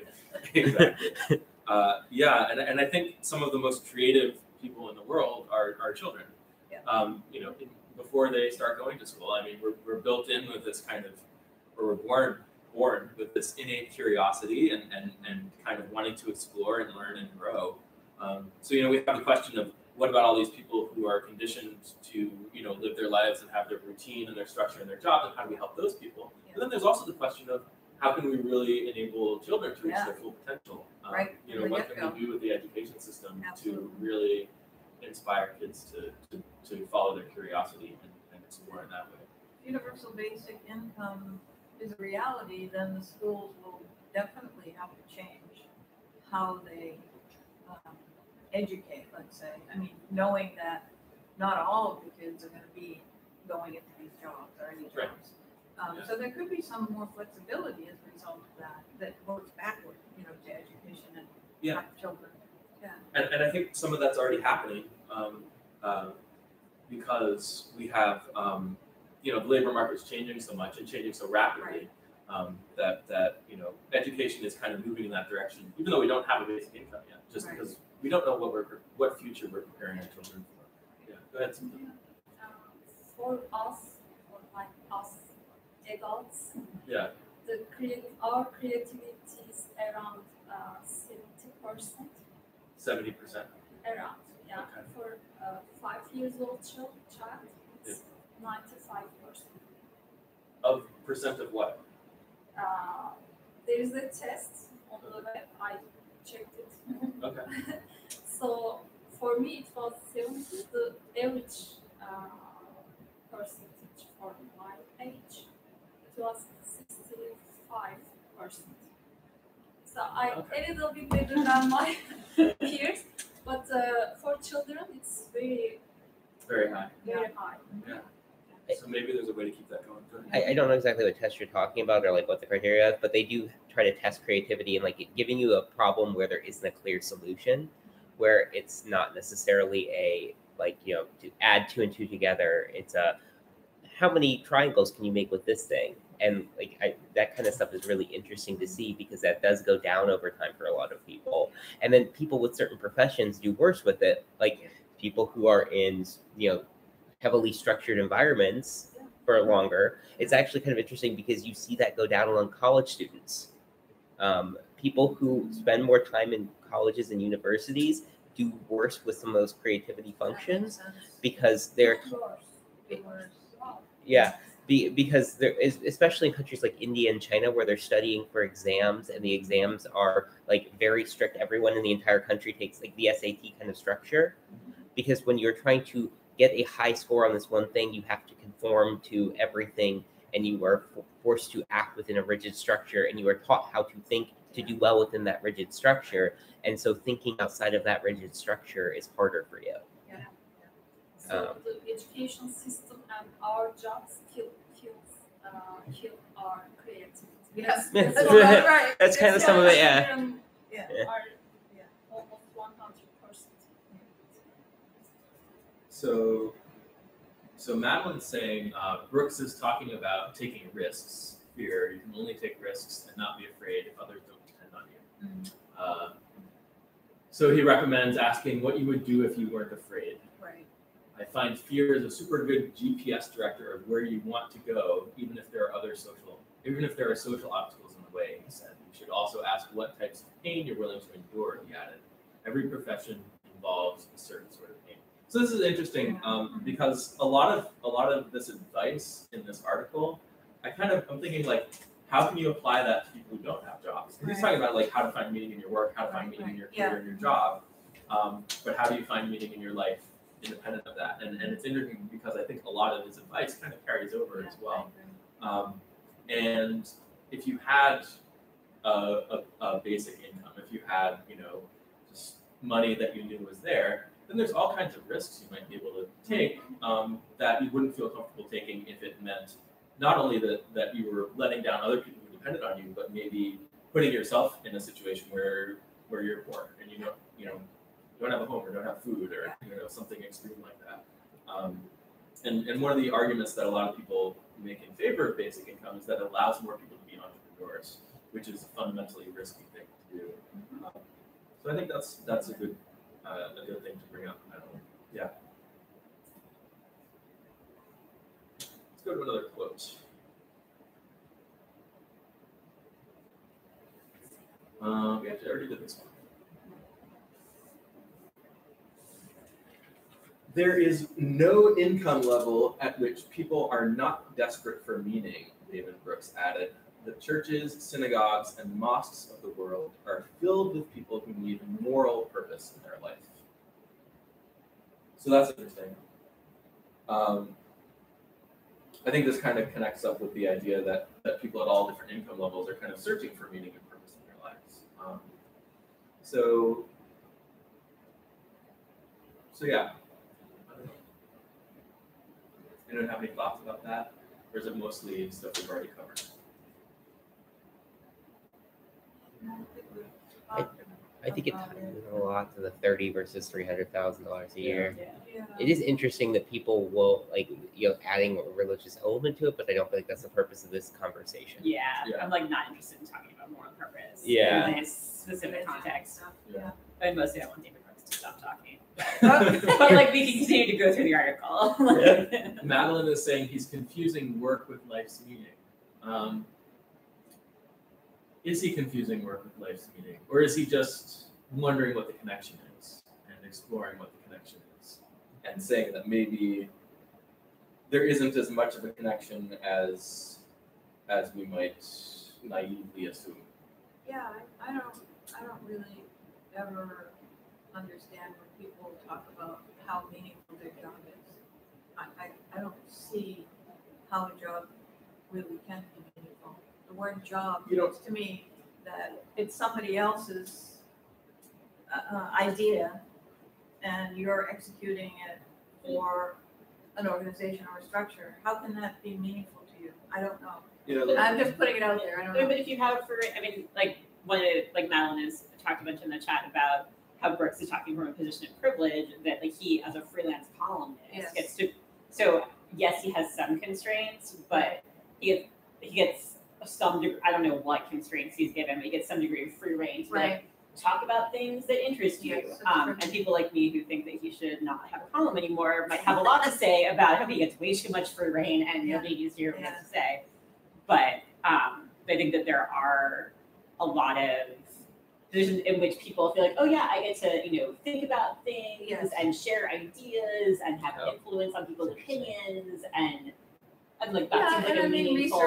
Exactly. And I think some of the most creative people in the world are children. Yeah. Before they start going to school, I mean, we're built in with this kind of, or we're born with this innate curiosity and kind of wanting to explore and learn and grow. So we have the question of what about all these people who are conditioned to live their lives and have their routine and their structure and their job, and how do we help those people? And then there's also the question of how can we really enable children to reach their full potential? Right. What can we do with the education system to really inspire kids to follow their curiosity and explore in that way? Universal basic income is a reality, then the schools will definitely have to change how they educate, let's say. I mean, knowing that not all of the kids are going to be going into these jobs or any jobs. So there could be some more flexibility as a result of that works backward, to education and children. Yeah. And I think some of that's already happening because we have, the labor market's changing so much and changing so rapidly that education is kind of moving in that direction, even though we don't have a basic income yet, just because we don't know what future we're preparing our children for. Yeah, go ahead, Cynthia. For us, or like us adults, our creativity is around 70%. 70%. Around, yeah. Okay. For 5 years old child, it's 95%. Of percent of what? There is a test on the web. I checked it. Okay. So for me, it was 70. The average percentage for my age, it was 65%. So a little bit better than my peers, but for children, it's very high. Very high. Yeah. So maybe there's a way to keep that going. Go ahead. I don't know exactly what test you're talking about or what the criteria is, but they do try to test creativity and giving you a problem where there isn't a clear solution, where it's not necessarily a to add 2 and 2 together. It's how many triangles can you make with this thing? And that kind of stuff is really interesting to see because that does go down over time for a lot of people. And then people with certain professions do worse with it, like people who are in heavily structured environments for longer. It's actually kind of interesting because you see that go down among college students. People who spend more time in colleges and universities do worse with some of those creativity functions because they're because there is, especially in countries like India and China, where they're studying for exams and the exams are very strict. Everyone in the entire country takes the SAT kind of structure, because when you're trying to get a high score on this one thing, you have to conform to everything and you are forced to act within a rigid structure, and you are taught how to think to do well within that rigid structure. And so thinking outside of that rigid structure is harder for you. So the education system and our jobs kill our creativity. Yes. That's Right. That's kind of some of it, yeah. Are almost 100%. So Madeline's saying Brooks is talking about taking risks here. You can only take risks and not be afraid if others don't depend on you. So he recommends asking what you would do if you weren't afraid. Right. I find fear is a super good GPS director of where you want to go, even if there are social obstacles in the way, he said. You should also ask what types of pain you're willing to endure, he added. Every profession involves a certain sort of pain. So this is interesting because a lot of this advice in this article, I'm thinking like, how can you apply that to people who don't have jobs? He's talking about like how to find meaning in your work, how to find meaning in your career and your job, but how do you find meaning in your life independent of that? And it's interesting because I think a lot of his advice kind of carries over as well. And if you had a basic income, if you had just money that you knew was there, then there's all kinds of risks you might be able to take that you wouldn't feel comfortable taking if it meant not only that you were letting down other people who depended on you, but maybe putting yourself in a situation where you're poor and you don't have a home or don't have food or something extreme like that. And one of the arguments that a lot of people make in favor of basic income is that it allows more people to be entrepreneurs, which is a fundamentally risky thing to do. So I think that's a good thing to bring up. Yeah. Let's go to another quote. We actually already did this one. There is no income level at which people are not desperate for meaning, David Brooks added. The churches, synagogues, and mosques of the world are filled with people who need moral purpose in their life. So that's interesting. I think this kind of connects up with the idea that people at all different income levels are kind of searching for meaning and purpose in their lives. So yeah. Anyone have any thoughts about that? Or is it mostly stuff we've already covered? I think it ties in a lot to the $30,000 versus $300,000 a year. Yeah. It is interesting that people will adding a religious element to it, but I don't feel like that's the purpose of this conversation. Yeah. I'm like not interested in talking about moral purpose. Yeah. In this specific context. Yeah. And mostly I want David Brooks to stop talking. But like we can continue to go through the article. Madeline is saying he's confusing work with life's meaning. Is he confusing work with life's meaning? Or is he just wondering what the connection is and exploring what the connection is and saying that maybe there isn't as much of a connection as we might naively assume? Yeah, I don't really ever understand when people talk about how meaningful their job is. I don't see how a job really can be meaningful. The word job means to me that it's somebody else's idea and you're executing it for an organization or a structure. How can that be meaningful to you? I don't know. I'm just putting it out there. I don't know. But if you have like Madeline has talked a bunch in the chat about how Brooks is talking from a position of privilege, that like he as a freelance columnist gets to. So yes, he has some constraints, but he gets some degree, I don't know what constraints he's given, but he gets some degree of free reign to like talk about things that interest you. And people like me who think that he should not have a column anymore might have a lot to say about how he gets way too much free reign and nobody needs to hear what he has to say. But I think that there are a lot of positions in which people feel like, oh yeah, I get to think about things and share ideas and have influence on people's opinions and like that seems like a meaningful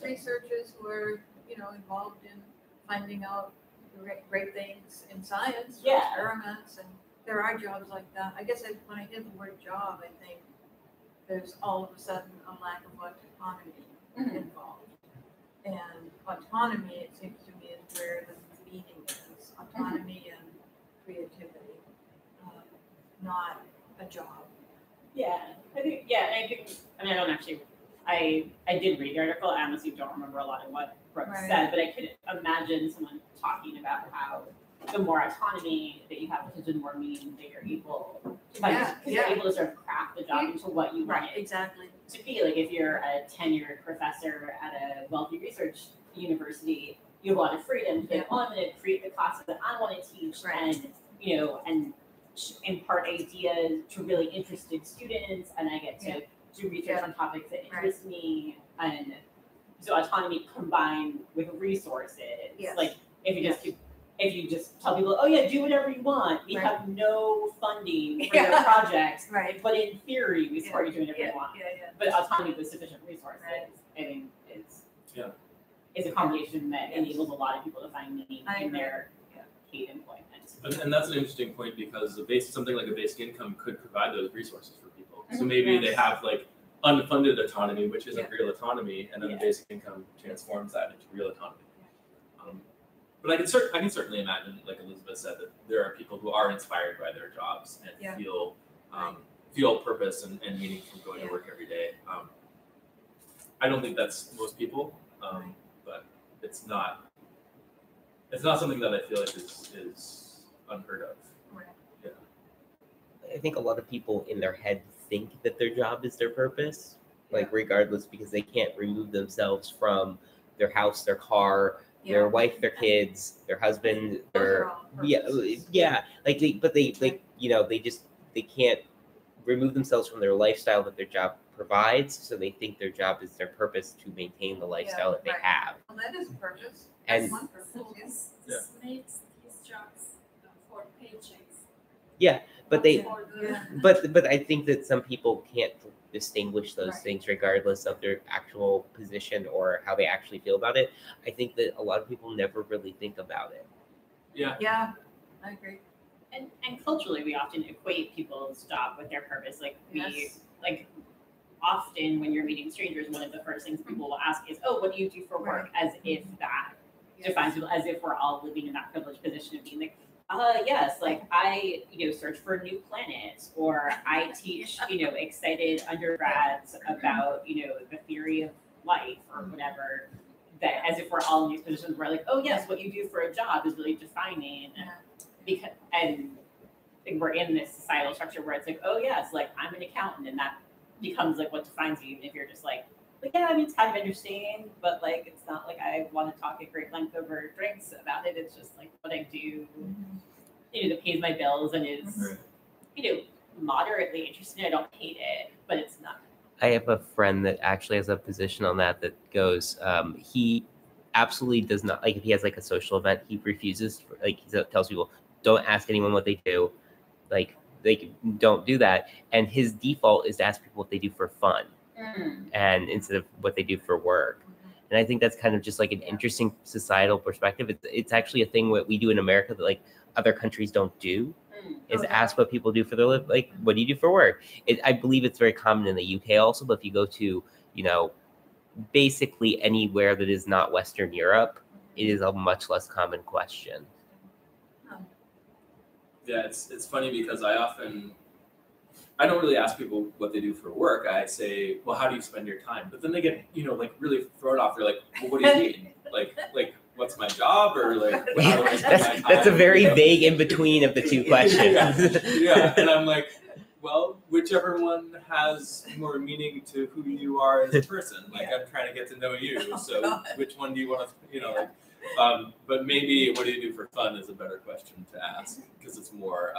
researchers who are involved in finding out great things in science, experiments, and there are jobs like that. I guess when I hear the word job, I think there's all of a sudden a lack of autonomy involved. And autonomy, it seems to me, is where the meaning is. Autonomy and creativity, not a job. Yeah, I think. I mean, I don't actually. I did read the article. I honestly don't remember a lot of what Brooke said, but I could imagine someone talking about how the more autonomy that you have, the more meaning that you're able to find, because you're able to sort of craft the job into what you want it to be. Like if you're a tenured professor at a wealthy research university, you have a lot of freedom to be like, oh, I'm going to create the classes that I want to teach, and and impart ideas to really interested students, and I get to do research on topics that interest me, and so autonomy combined with resources. Like if you just tell people, oh yeah, do whatever you want. We have no funding for your projects, but in theory, we support you doing whatever you want. But autonomy with sufficient resources, I think, is a combination that enables a lot of people to find meaning in their paid employment. And that's an interesting point, because something like a basic income could provide those resources for people. So maybe they have like unfunded autonomy, which isn't real autonomy, and then the basic income transforms that into real autonomy. But I can certainly imagine, like Elizabeth said, that there are people who are inspired by their jobs and feel purpose and meaning from going to work every day. I don't think that's most people, but it's not something that I feel like is unheard of. I think a lot of people in their head think that their job is their purpose, like regardless, because they can't remove themselves from their house, their car, their wife, their kids, their husband, their they can't remove themselves from their lifestyle that their job provides, so they think their job is their purpose to maintain the lifestyle that they have. Well, that is a purpose. And that's one purpose. This makes these jobs for paychecks. But I think that some people can't distinguish those things regardless of their actual position or how they actually feel about it. I think that a lot of people never really think about it. Yeah, I agree. And culturally, we often equate people's job with their purpose. Like often when you're meeting strangers, one of the first things people will ask is, "Oh, what do you do for work?" As if that defines people, as if we're all living in that privileged position of being like, yes, like I, search for new planets, or I teach, excited undergrads about, the theory of life or whatever. That as if we're all in these positions where like, oh yes, what you do for a job is really defining, because and we're in this societal structure where it's like, oh yes, like I'm an accountant, and that becomes like what defines you, even if you're just like yeah, I mean it's kind of interesting, but like it's not like I want to talk at great length over drinks about it. It's just like what I do, that pays my bills and is, moderately interesting. I don't hate it, but it's not. I have a friend that actually has a position on that goes, he absolutely does not, like if he has like a social event, he refuses, like he tells people, don't ask anyone what they do. Like they don't do that. And his default is to ask people what they do for fun. And instead of what they do for work. And I think that's kind of just like an interesting societal perspective. It's actually a thing what we do in America that like other countries don't do, is ask what people do for their life. Like, what do you do for work? I believe it's very common in the UK also, but if you go to, basically anywhere that is not Western Europe, it is a much less common question. Yeah, it's funny because I don't really ask people what they do for work. I say, well, how do you spend your time? But then they get, like really thrown off. They're like, well, what do you mean? like, what's my job? Or like, how do I spend my time? That's a very vague in between of the two questions. Yeah. And I'm like, well, whichever one has more meaning to who you are as a person. Like, I'm trying to get to know you. So which one do you want to, but maybe what do you do for fun is a better question to ask, because it's more,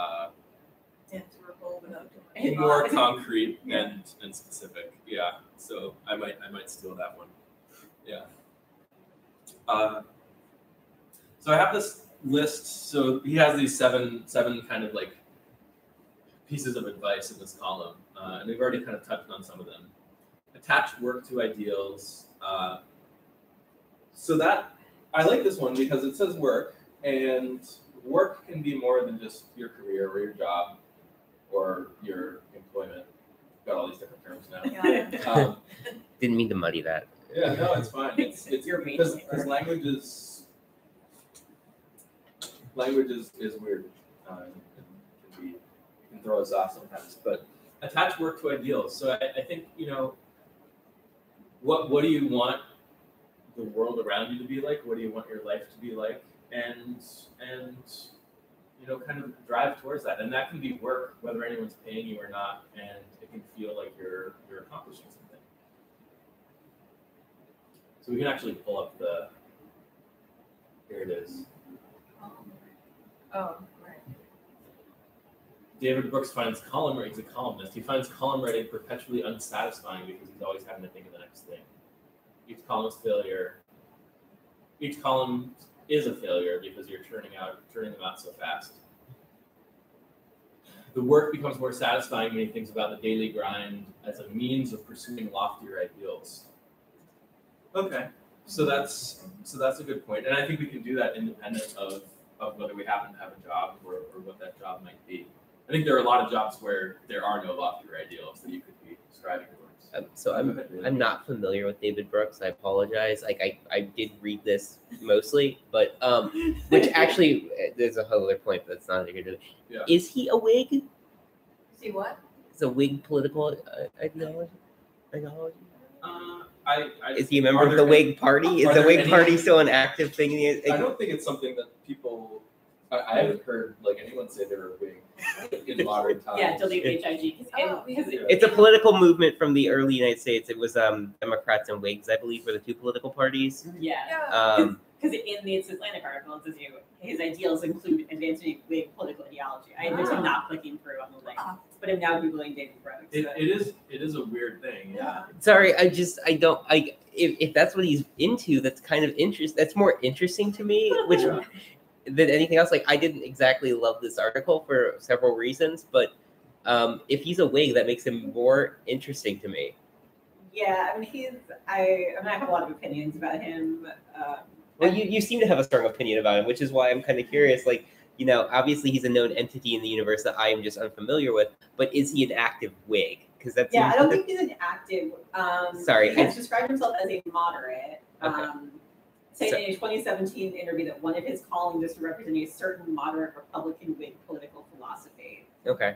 more concrete and specific. Yeah. So I might steal that one. Yeah. So I have this list. So he has these seven kind of like pieces of advice in this column, and we've already kind of touched on some of them. Attach work to ideals. So that I like this one because it says work, and work can be more than just your career or your job or your employment. Got all these different terms now. Didn't mean to muddy that. Yeah, no, it's fine. It's Your main because flavor. language is weird. It can throw us off sometimes. But attach work to ideals. So I think, what do you want the world around you to be like? What do you want your life to be like? And kind of drive towards that. And that can be work, whether anyone's paying you or not, and it can feel like you're accomplishing something. So we can actually pull up here it is. Oh, right. David Brooks finds column writing, he's a columnist. He finds column writing perpetually unsatisfying because he's always having to think of the next thing. Each column is failure. Each column is a failure because you're turning them out so fast. The work becomes more satisfying when he thinks about the daily grind as a means of pursuing loftier ideals. Okay, so that's a good point, and I think we can do that independent of whether we happen to have a job or what that job might be. I think there are a lot of jobs where there are no loftier ideals that you could be striving towards. So I'm not familiar with David Brooks. I apologize. Like I did read this mostly, but which actually there's a whole other point that's not a good. Yeah. Is he a Whig? See what? Is a Whig political ideology? Is he a Are member of there the any- Whig Party? Is are the there Whig any- Party still an active thing? I don't think it's something that people. I haven't heard anyone say they were a Whig in modern times. Yeah, delete HIG because It's a political movement from the early United States. It was Democrats and Whigs, I believe, were the two political parties. Yeah. Because in the Atlantic article, it says his ideals include advancing Whig political ideology. I ended up not clicking through on the link, but I'm now googling David Brooks. It is a weird thing. Yeah. Sorry, if that's what he's into, that's kind of that's more interesting to me, which than anything else. Like I didn't exactly love this article for several reasons, but if he's a Whig, that makes him more interesting to me. Yeah, I mean I have a lot of opinions about him. Well, you seem to have a strong opinion about him, which is why I'm kind of curious. Like, obviously he's a known entity in the universe that I am just unfamiliar with, but is he an active Whig? Because that's I don't think he's an active. Sorry, he has described himself as a moderate. Okay. Saying in a 2017 interview that one of his callings is to represent a certain moderate Republican Whig political philosophy. Okay.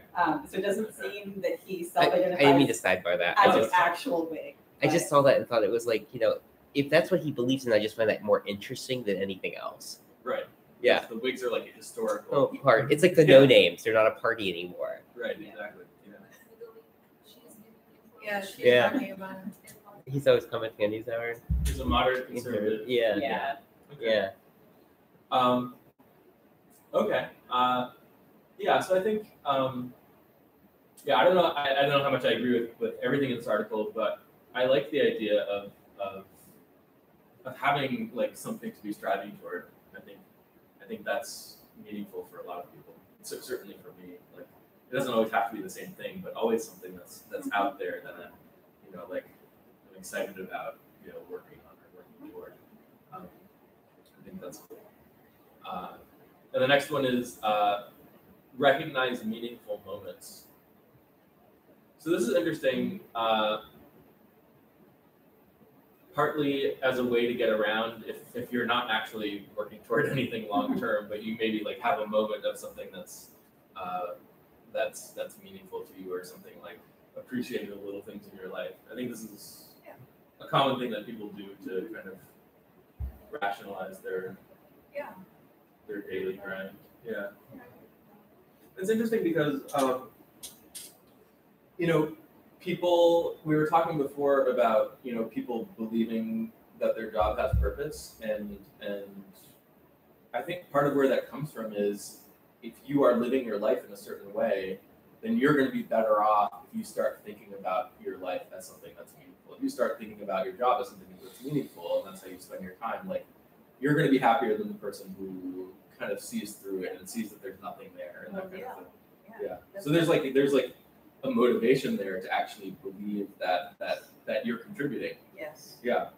So it doesn't seem that he I self-identifies didn't mean to sidebar that. as an actual Whig. I just saw that and thought it was like, if that's what he believes in, I just find that more interesting than anything else. Right. Yeah. The Whigs are like a historical part. It's like the no names. They're not a party anymore. Right. Exactly. Yeah, she's Yeah. talking about it. He's always commenting on News Hour. He's a moderate conservative. Yeah. Yeah. Okay. Yeah. Okay. Yeah. So I think. I don't know. I don't know how much I agree with everything in this article, but I like the idea of having something to be striving toward. I think that's meaningful for a lot of people. So certainly for me, it doesn't always have to be the same thing, but always something that's out there that I'm excited about working on or working toward. I think that's cool. And the next one is recognize meaningful moments. So this is interesting. Partly as a way to get around if you're not actually working toward anything long term, but you maybe have a moment of something that's meaningful to you, or something like appreciating the little things in your life. I think this is a common thing that people do to kind of rationalize their daily grind. Yeah, it's interesting because people, we were talking before about, people believing that their job has purpose. And I think part of where that comes from is if you are living your life in a certain way, then you're going to be better off if you start thinking about your life as something that's meaningful. If you start thinking about your job as something that's meaningful, and that's how you spend your time, you're going to be happier than the person who kind of sees through it and sees that there's nothing there and that kind of thing. Yeah. So there's a motivation there to actually believe that you're contributing. Yes. Yeah.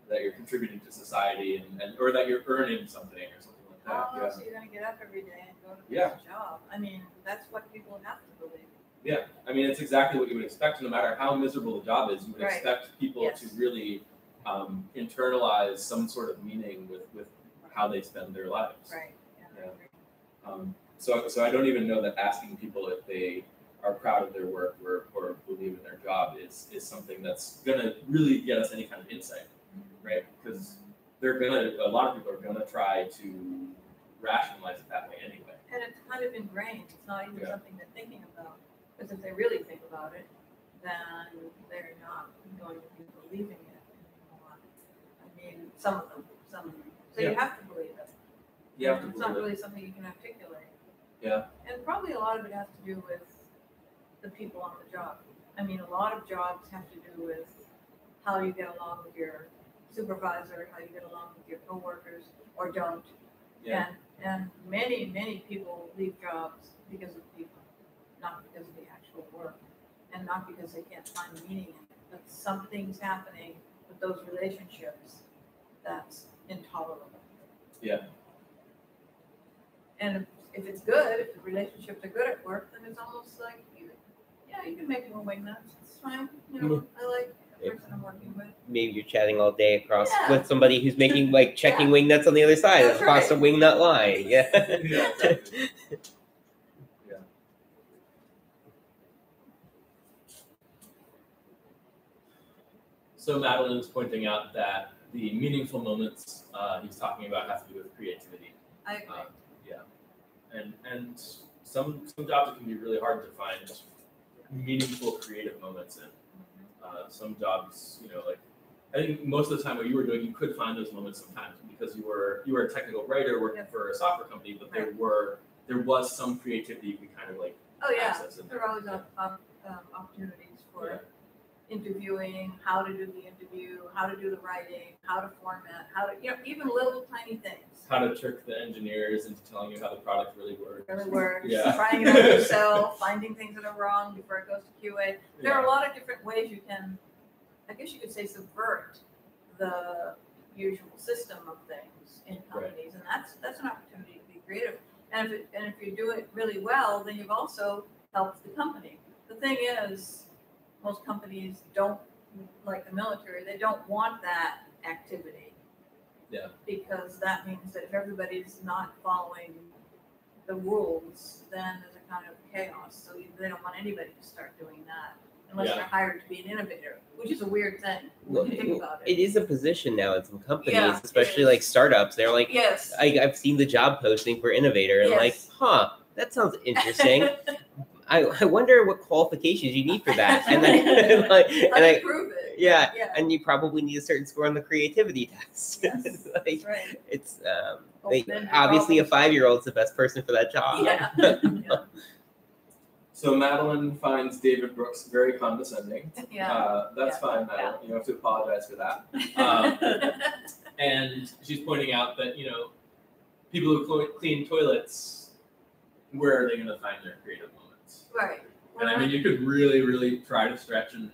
That you're contributing to society and or that you're earning something or something like that. Oh, Yeah. so you're gonna get up every day and go to Yeah. this job. I mean, that's what people have to believe. Yeah. I mean, it's exactly what you would expect. No matter how miserable the job is, you would Right. expect people Yes. to really internalize some sort of meaning with how they spend their lives. Right. Yeah. So I don't even know that asking people if they are proud of their work or believe in their job is something that's gonna really get us any kind of insight, right? Because a lot of people are gonna try to rationalize it that way anyway. And it's kind of ingrained. It's not even something they're thinking about. Because if they really think about it, then they're not going to be believing it anymore. I mean, some of them. So you have to believe it. You have to It's believe not it. really something you can articulate. Yeah. And probably a lot of it has to do with the people on the job. I mean, a lot of jobs have to do with how you get along with your supervisor, how you get along with your coworkers, or don't. Yeah. And many people leave jobs because of people, not because of the actual work, and not because they can't find meaning in it. But something's happening with those relationships that's intolerable. Yeah. And if it's good, if the relationships are good at work, then it's almost like, you can make more wingnuts. It's fine. I like the person I'm working with. Maybe you're chatting all day across with somebody who's making checking wingnuts on the other side across a wingnut line. Yeah. Yeah. Exactly. Yeah. So Madeline is pointing out that the meaningful moments he's talking about have to do with creativity. I agree. And some jobs it can be really hard to find meaningful creative moments in. Some jobs, I think most of the time what you were doing, you could find those moments sometimes because you were a technical writer working for a software company, but there was some creativity you could kind of access. There are always opportunities for interviewing, how to do the interview, how to do the writing, how to format, how to even little tiny things. How to trick the engineers into telling you how the product really works. Trying it out yourself, finding things that are wrong before it goes to QA. There are a lot of different ways you can, I guess you could say, subvert the usual system of things in companies, and that's an opportunity to be creative. And if you do it really well, then you've also helped the company. The thing is, most companies don't, like the military, they don't want that activity. Yeah. Because that means that if everybody's not following the rules, then there's a kind of chaos. So they don't want anybody to start doing that unless they're hired to be an innovator, which is a weird thing when you think about it. It is a position now in some companies, especially like startups. They're like, I've seen the job posting for innovator, and that sounds interesting. I wonder what qualifications you need for that, and then prove it. Yeah, and you probably need a certain score on the creativity test. Yes, that's right. It's obviously a 5-year-old's the best person for that job. Yeah. So Madeline finds David Brooks very condescending. That's fine, Madeline. You don't have to apologize for that. And she's pointing out that people who clean toilets, where are they going to find their creative moments? Right. And I mean, you could really, really try to stretch and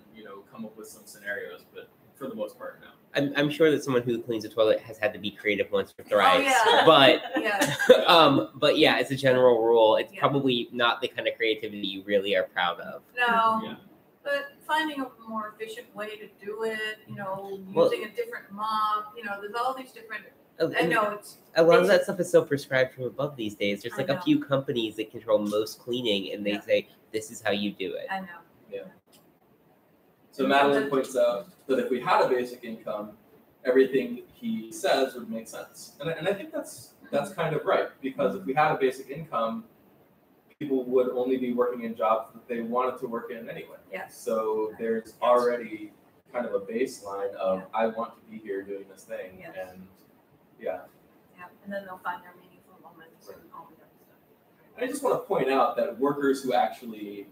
come up with some scenarios, but for the most part, no. I'm sure that someone who cleans a toilet has had to be creative once or thrice, but as a general rule, it's probably not the kind of creativity you really are proud of. No. Yeah. But finding a more efficient way to do it, using a different mop, there's all these different. I know it's a lot of that stuff is so prescribed from above these days. There's a few companies that control most cleaning, and they say this is how you do it. I know. Yeah. So Madeline points out that if we had a basic income, everything he says would make sense, and I think that's kind of right, because if we had a basic income, people would only be working in jobs that they wanted to work in anyway. Yes. So there's already kind of a baseline of I want to be here doing this thing, and and then they'll find their meaningful moments and all the other stuff. I just want to point out that workers who actually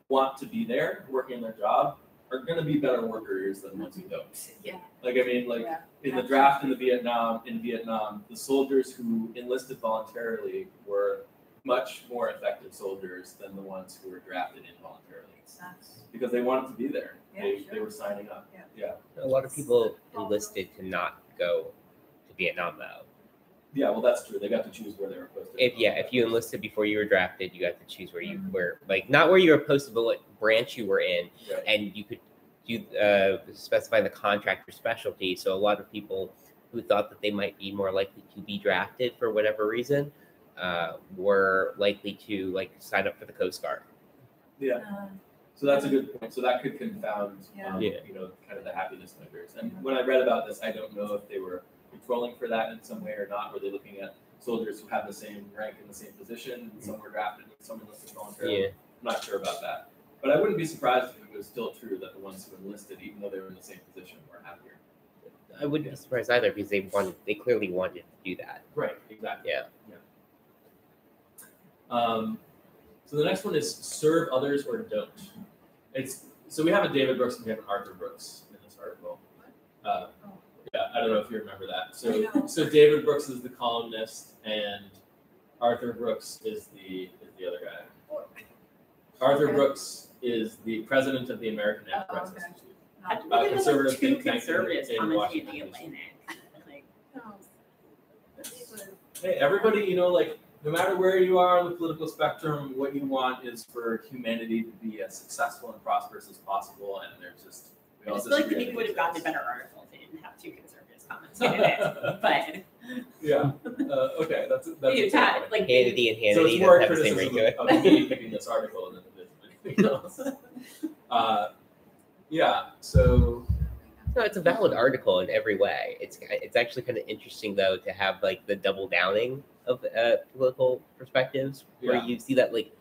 want to be there working in their job are going to be better workers than ones who don't. Yeah. In the draft in Vietnam, the soldiers who enlisted voluntarily were much more effective soldiers than the ones who were drafted involuntarily. Makes sense. Because they wanted to be there. Yeah, they were signing up. Yeah. A lot of people enlisted to not go to Vietnam, though. Yeah, well, that's true. They got to choose where they were posted. If you enlisted before you were drafted, you got to choose where you were, not where you were posted, but what branch you were in, and you could specify the contractor specialty. So a lot of people who thought that they might be more likely to be drafted for whatever reason were likely to like sign up for the Coast Guard. Yeah. So that's a good point. So that could confound, Yeah. you know, kind of the happiness measures. And when I read about this, I don't know if they were controlling for that in some way or not. Were they looking at soldiers who have the same rank and the same position, and some were drafted and some enlisted voluntarily? Yeah. I'm not sure about that. But I wouldn't be surprised if it was still true that the ones who enlisted, even though they were in the same position, were happier. I wouldn't be surprised either because they clearly wanted to do that. Right, exactly. Yeah. So the next one is serve others or don't. So we have a David Brooks and we have an Arthur Brooks in this article. Yeah, I don't know if you remember that. So David Brooks is the columnist and Arthur Brooks is the other guy. Arthur Brooks is the president of the American Enterprise Institute. Look at the Conservative two think tank conservatives in commenting in Washington, the DC. Atlantic. Like, Hey, everybody, you know, like no matter where you are on the political spectrum, what you want is for humanity to be as successful and prosperous as possible. And there's just I just feel like the people would have gotten a better article if they didn't have two conservatives commenting in it. But yeah, okay, that's you a good know, point. like Hannity and Hannity So it's more don't have the same criticism ring to it. of me picking this article than anything else. Yeah, so No, it's a valid article in every way. It's actually kind of interesting though to have like the double downing of political perspectives, where Yeah. you see that like,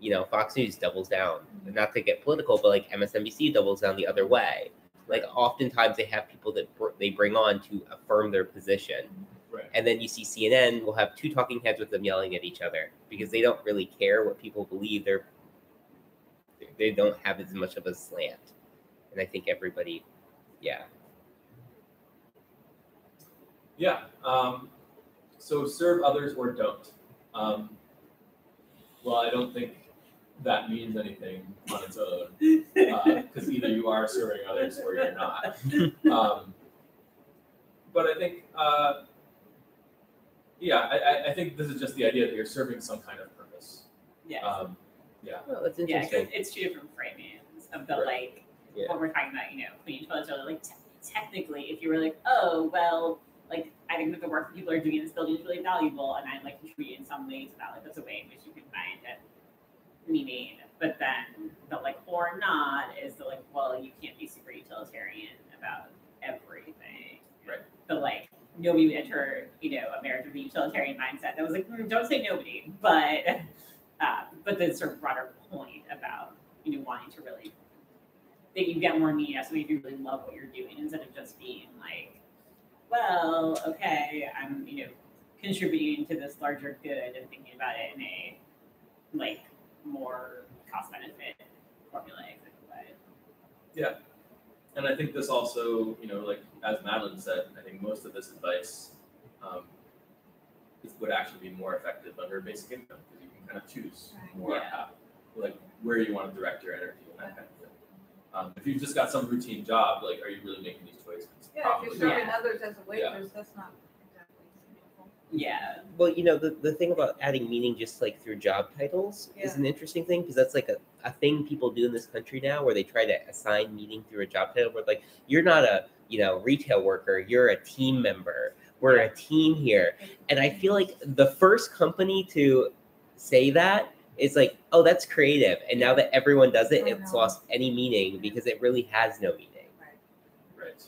you know, Fox News doubles down, not to get political, but like MSNBC doubles down the other way. Like oftentimes they have people that they bring on to affirm their position, right. and then you see CNN will have two talking heads with them yelling at each other because they don't really care what people believe. They don't have as much of a slant, and I think everybody. Yeah. Yeah. So serve others or don't. Well, I don't think that means anything on its own, because either you are serving others or you're not. But I think, I think this is just the idea that you're serving some kind of purpose. yeah. Yeah. Well, that's Yeah, interesting. because it's two different framings of the Right. like Yeah. when we're talking about, you know, cleaning toilets, or like technically, if you were like, oh well, like I think that the work that people are doing in this building is really valuable, and I'm like contributing in some way to that. Like that's a way in which you can find meaning. But then the like or not is the like, well, you can't be super utilitarian about everything. Right. The like nobody would enter, you know, a marriage with a utilitarian mindset. That was like, don't say nobody, but the sort of broader point about, you know, wanting to really that you get more meaning out of something if you really love what you're doing, instead of just being like, well, okay, I'm, you know, contributing to this larger good and thinking about it in a like more cost benefit formulaic way. Yeah. And I think this also, you know, like as Madeline said, I think most of this advice would actually be more effective under basic income, because you can kind of choose more Yeah. like where you want to direct your energy and that kind of thing. If you've just got some routine job, like, are you really making these choices? Yeah, if Probably you're serving not. others as a waitress, that's not exactly meaningful. Yeah. Well, you know, the thing about adding meaning just like through job titles is Yeah. an interesting thing, because that's like a thing people do in this country now, where they try to assign meaning through a job title, where like, you're not a, you know, retail worker, you're a team member. We're a team here. And I feel like the first company to say that is like, oh, that's creative. And now that everyone does it, I it's know. lost any meaning because it really has no meaning. Right.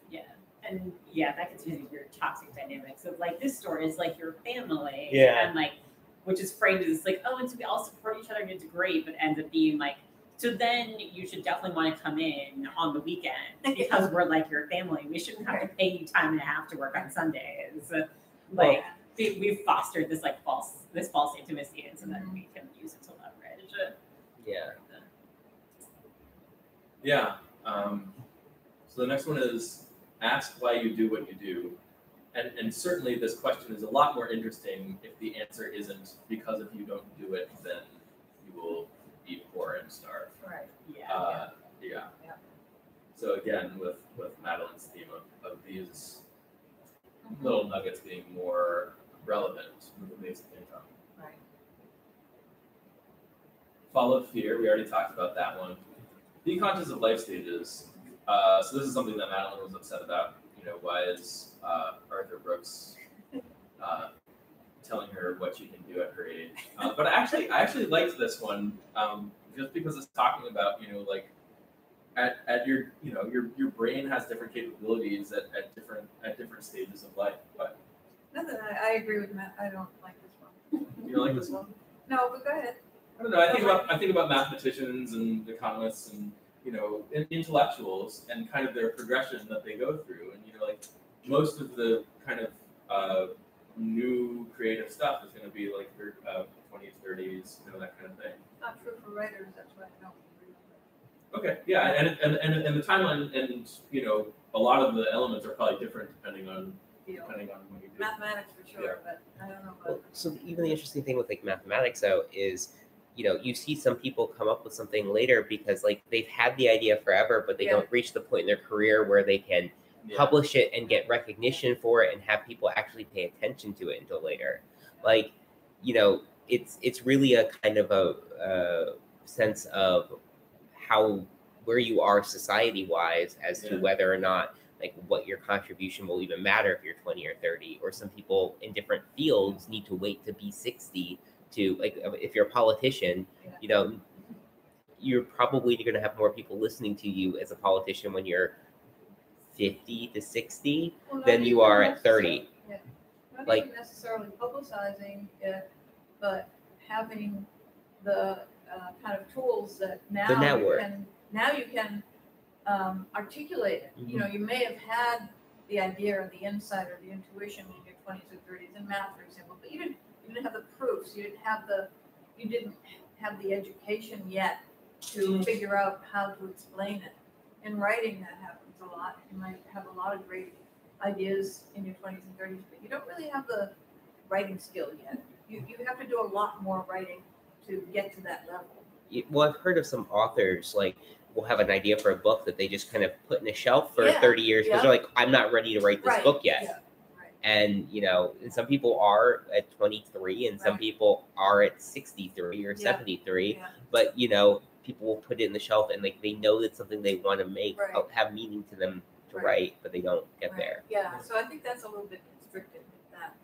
Yeah. And yeah, that gets into your toxic dynamics of like, this store is like your family. Yeah. And like, which is framed as like, oh, and so we all support each other and it's great, but ends up being like, so then you should definitely want to come in on the weekend because we're like your family. We shouldn't have to pay you time and a half to work on Sundays. Like we've fostered this like false intimacy, and so then we can use it to leverage. Yeah. Yeah. So the next one is ask why you do what you do. And certainly this question is a lot more interesting if the answer isn't because if you don't do it, then you will be poor and starve. Right. Yeah. Yeah. So again, with Madeline's theme of these little nuggets being more relevant with the basic income. Right. Follow fear. We already talked about that one. be conscious of life stages. So this is something that Madeline was upset about. Why is Arthur Brooks telling her what she can do at her age? But I actually liked this one just because it's talking about like at your your brain has different capabilities at different stages of life. But nothing. I agree with Matt. I don't like this one. You don't like this one? No, but go ahead. I don't know. I think about mathematicians and economists and intellectuals and kind of their progression that they go through, and like most of the kind of new creative stuff is going to be like their 20s, 30s, that kind of thing. Not true for writers. That's why I don't agree with Okay, yeah, and the timeline and a lot of the elements are probably different depending on when you do. Mathematics for sure, Yeah. but I don't know about. So even the interesting thing with like mathematics though is, you see some people come up with something later because like they've had the idea forever, but they don't reach the point in their career where they can publish it and get recognition for it and have people actually pay attention to it until later. Like, it's really a kind of a sense of where you are society wise as to whether or not like what your contribution will even matter if you're 20 or 30, or some people in different fields need to wait to be 60 to, like, if you're a politician, you're probably going to have more people listening to you as a politician when you're 50 to 60 than you are at 30. Yeah. Not like even necessarily publicizing it, but having the kind of tools that now the network. you can articulate it. Mm-hmm. You may have had the idea or the insight or the intuition in your 20s or 30s in math, for example, but you didn't have the proofs. You didn't have the education yet to figure out how to explain it. In writing, that happens a lot. You might have a lot of great ideas in your 20s and 30s, but you don't really have the writing skill yet. You have to do a lot more writing to get to that level. Well, I've heard of some authors like will have an idea for a book that they just kind of put in a shelf for 30 years because they're like, I'm not ready to write this book yet. Yeah. And, and some people are at 23 and some people are at 63 or 73. Yeah. But, people will put it in the shelf and like they know that's something they want to make, have meaning to them to write, but they don't get there. Yeah, so I think that's a little bit constricted,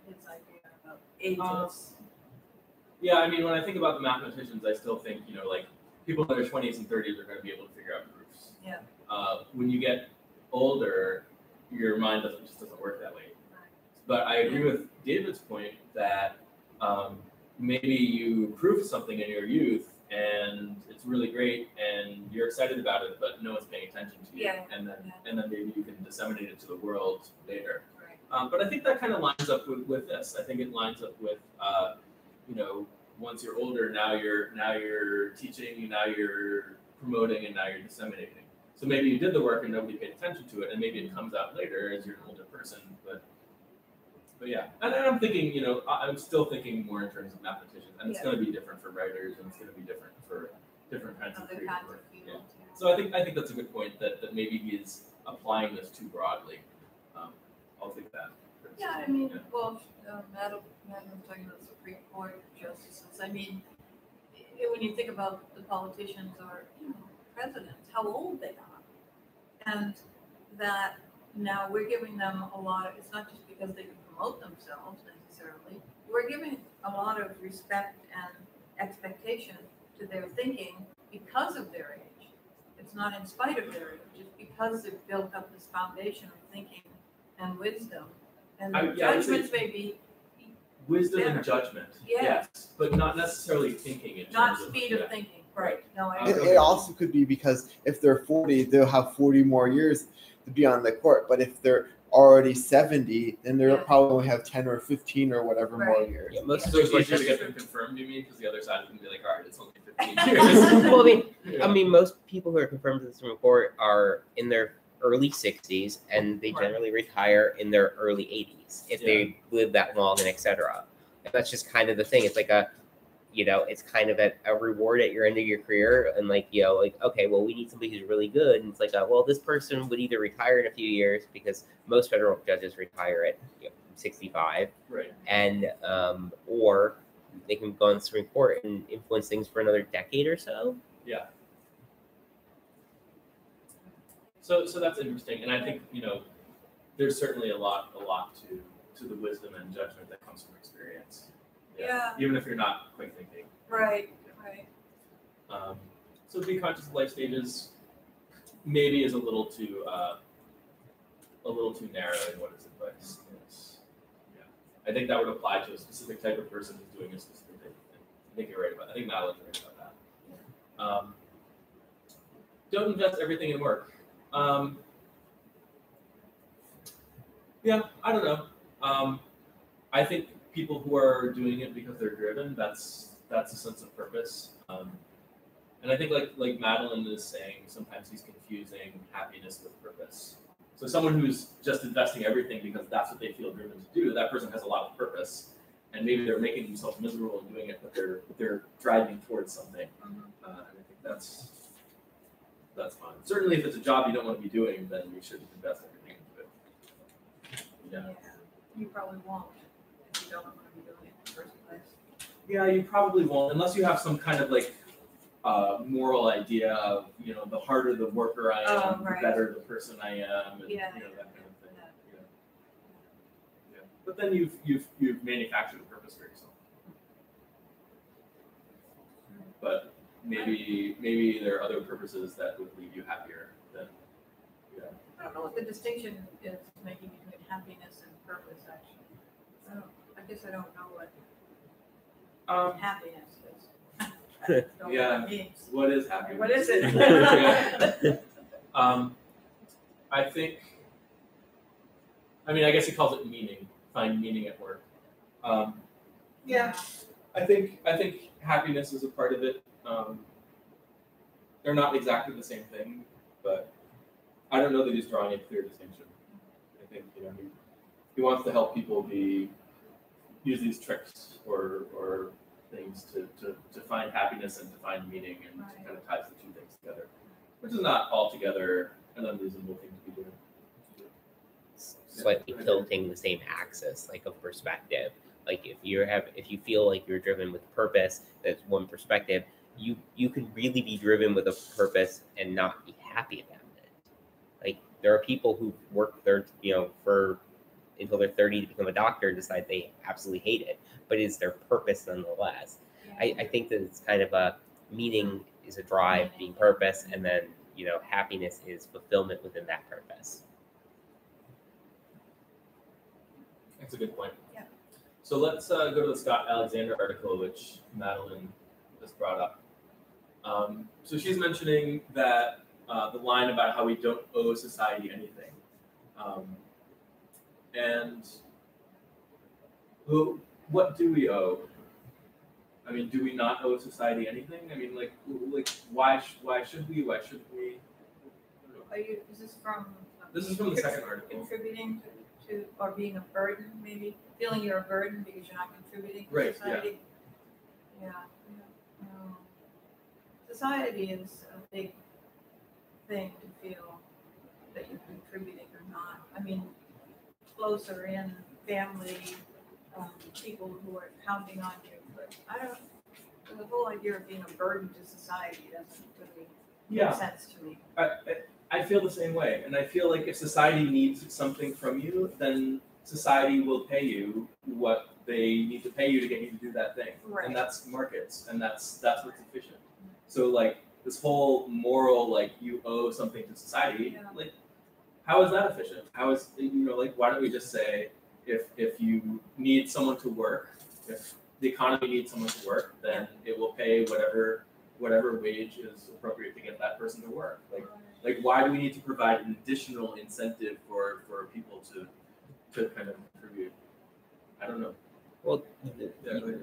his idea about ages. Yeah, I mean, when I think about the mathematicians, I still think, like people in their 20s and 30s are going to be able to figure out proofs. Yeah. When you get older, your mind just doesn't work that way. But I agree with David's point that maybe you proved something in your youth and it's really great and you're excited about it, but no one's paying attention to you. Yeah. And then maybe you can disseminate it to the world later. Right. But I think that kind of lines up with this. I think it lines up with once you're older, now you're teaching, now you're promoting, and now you're disseminating. So maybe you did the work and nobody paid attention to it, and maybe it comes out later as you're an older person. But yeah, and I'm thinking, I'm still thinking more in terms of mathematicians, and it's going to be different for writers, and it's going to be different for different kinds of creative work. Yeah. So I think that's a good point that maybe he's applying this too broadly. I'll take that. Yeah, I mean, well, Madeline was talking about the Supreme Court justices. I mean, when you think about the politicians or presidents, how old they are, and that now we're giving them a lot of. It's not just because they can promote themselves necessarily. We're giving a lot of respect and expectation to their thinking because of their age. It's not in spite of their age. It's because they've built up this foundation of thinking and wisdom. And judgments may be wisdom better. And judgment, Yeah. yes, but not necessarily thinking in Not terms speed of of thinking, right? No, It also could be because if they're 40, they'll have 40 more years to be on the court. But if they're already 70, then they'll probably only have 10 or 15 or whatever more years. Yeah, most So it's like associations to get them confirmed, you mean? Because the other side is going to be like, all right, it's only 15 years. Well, I mean, most people who are confirmed to the Supreme Court are in their early 60s, and they generally retire in their early 80s if they live that long, and etc. And that's just kind of the thing. It's like it's kind of a reward at your end of your career, and okay, well, we need somebody who's really good, and it's like, well, this person would either retire in a few years because most federal judges retire at 65, right? And or they can go on the Supreme Court and influence things for another decade or so. Yeah. So that's interesting, and I think there's certainly a lot to the wisdom and judgment that comes from experience. Yeah. Even if you're not quick thinking. Right. So be conscious of life stages maybe is a little too narrow in what its advice is. Yeah. I think that would apply to a specific type of person who's doing a specific type of thing. I think you're right about that. I think Madeline's right about that. Don't invest everything in work. Yeah, I don't know. I think people who are doing it because they're driven, that's a sense of purpose. And I think like Madeline is saying, sometimes he's confusing happiness with purpose. So someone who's just investing everything because that's what they feel driven to do, that person has a lot of purpose. And maybe they're making themselves miserable in doing it, but they're driving towards something. And I think that's fine. Certainly if it's a job you don't want to be doing, then you shouldn't invest everything into it. Yeah. You probably won't if you don't want to be doing it in the first place. Yeah, you probably won't, unless you have some kind of moral idea of, the harder the worker I am, the better the person I am, and that kind of thing. Yeah. But then you've manufactured a purpose for yourself. But maybe there are other purposes that would leave you happier than. Yeah. I don't know what the distinction is making between happiness and purpose. Actually, I guess I don't know what happiness is. Yeah. What is happiness? What is it? I guess he calls it meaning. Find meaning at work. Yeah. I think happiness is a part of it. They're not exactly the same thing, but I don't know that he's drawing a clear distinction. I think he wants to help people use these tricks or things to find happiness and to find meaning, and to kind of ties the two things together, which is not altogether an unreasonable thing to be doing. Slightly tilting the same axis, of perspective. Like if you feel like you're driven with purpose, that's one perspective. You can really be driven with a purpose and not be happy about it. Like there are people who work until they're 30 to become a doctor and decide they absolutely hate it, but it's their purpose nonetheless. Yeah. I think that it's kind of a meaning is a drive, being purpose, and then happiness is fulfillment within that purpose. That's a good point. Yeah. So let's go to the Scott Alexander article, which Madeline just brought up. So she's mentioning that the line about how we don't owe society anything. And what do we owe? Do we not owe society anything? Why should we? Why shouldn't we? Is this from? This is from the second article. Contributing to or being a burden, maybe feeling you're a burden because you're not contributing to society. Yeah. Society is a big thing to feel that you're contributing or not. Closer in family, people who are counting on you. But the whole idea of being a burden to society doesn't really make sense to me. I feel the same way. And I feel like if society needs something from you, then society will pay you what they need to pay you to get you to do that thing. Right. And that's markets, and that's what's efficient. So this whole moral, you owe something to society, how is that efficient? How is, why don't we just say, if you need someone to work, if the economy needs someone to work, then it will pay whatever wage is appropriate to get that person to work. Why do we need to provide an additional incentive for people to kind of contribute? I don't know. Well,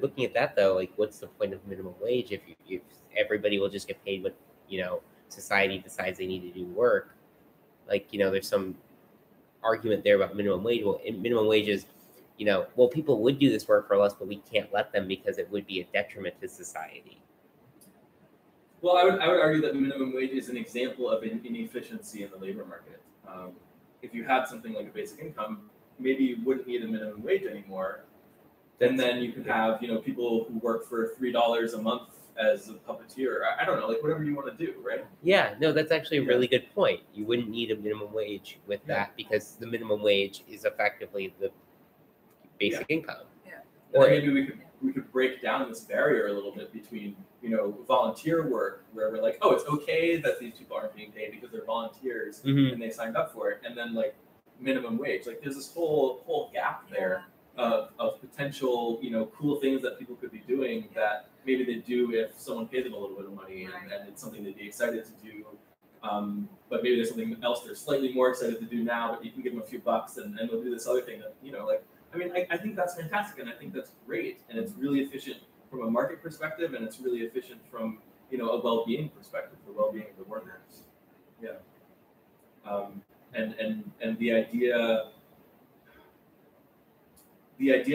looking at that though, what's the point of minimum wage if everybody will just get paid what society decides they need to do work? There's some argument there about minimum wage. Well, minimum wage is, people would do this work for less, but we can't let them because it would be a detriment to society. Well, I would argue that minimum wage is an example of an inefficiency in the labor market. If you had something like a basic income, maybe you wouldn't need a minimum wage anymore. And then you could have, people who work for $3 a month as a puppeteer. I don't know, like whatever you want to do, right? Yeah, no, that's actually a really good point. You wouldn't need a minimum wage with that because the minimum wage is effectively the basic income. Yeah. Or maybe we could break down this barrier a little bit between, volunteer work where we're like, oh, it's okay that these people aren't being paid because they're volunteers and they signed up for it, and then like minimum wage. Like there's this whole gap there of potential, cool things that people could be doing that maybe they do if someone pays them a little bit of money and it's something they'd be excited to do. But maybe there's something else they're slightly more excited to do now, but you can give them a few bucks and they'll do this other thing that, I think that's fantastic, and I think that's great, and it's really efficient from a market perspective, and it's really efficient from a well-being perspective, the well-being of the workers. Yeah. And the idea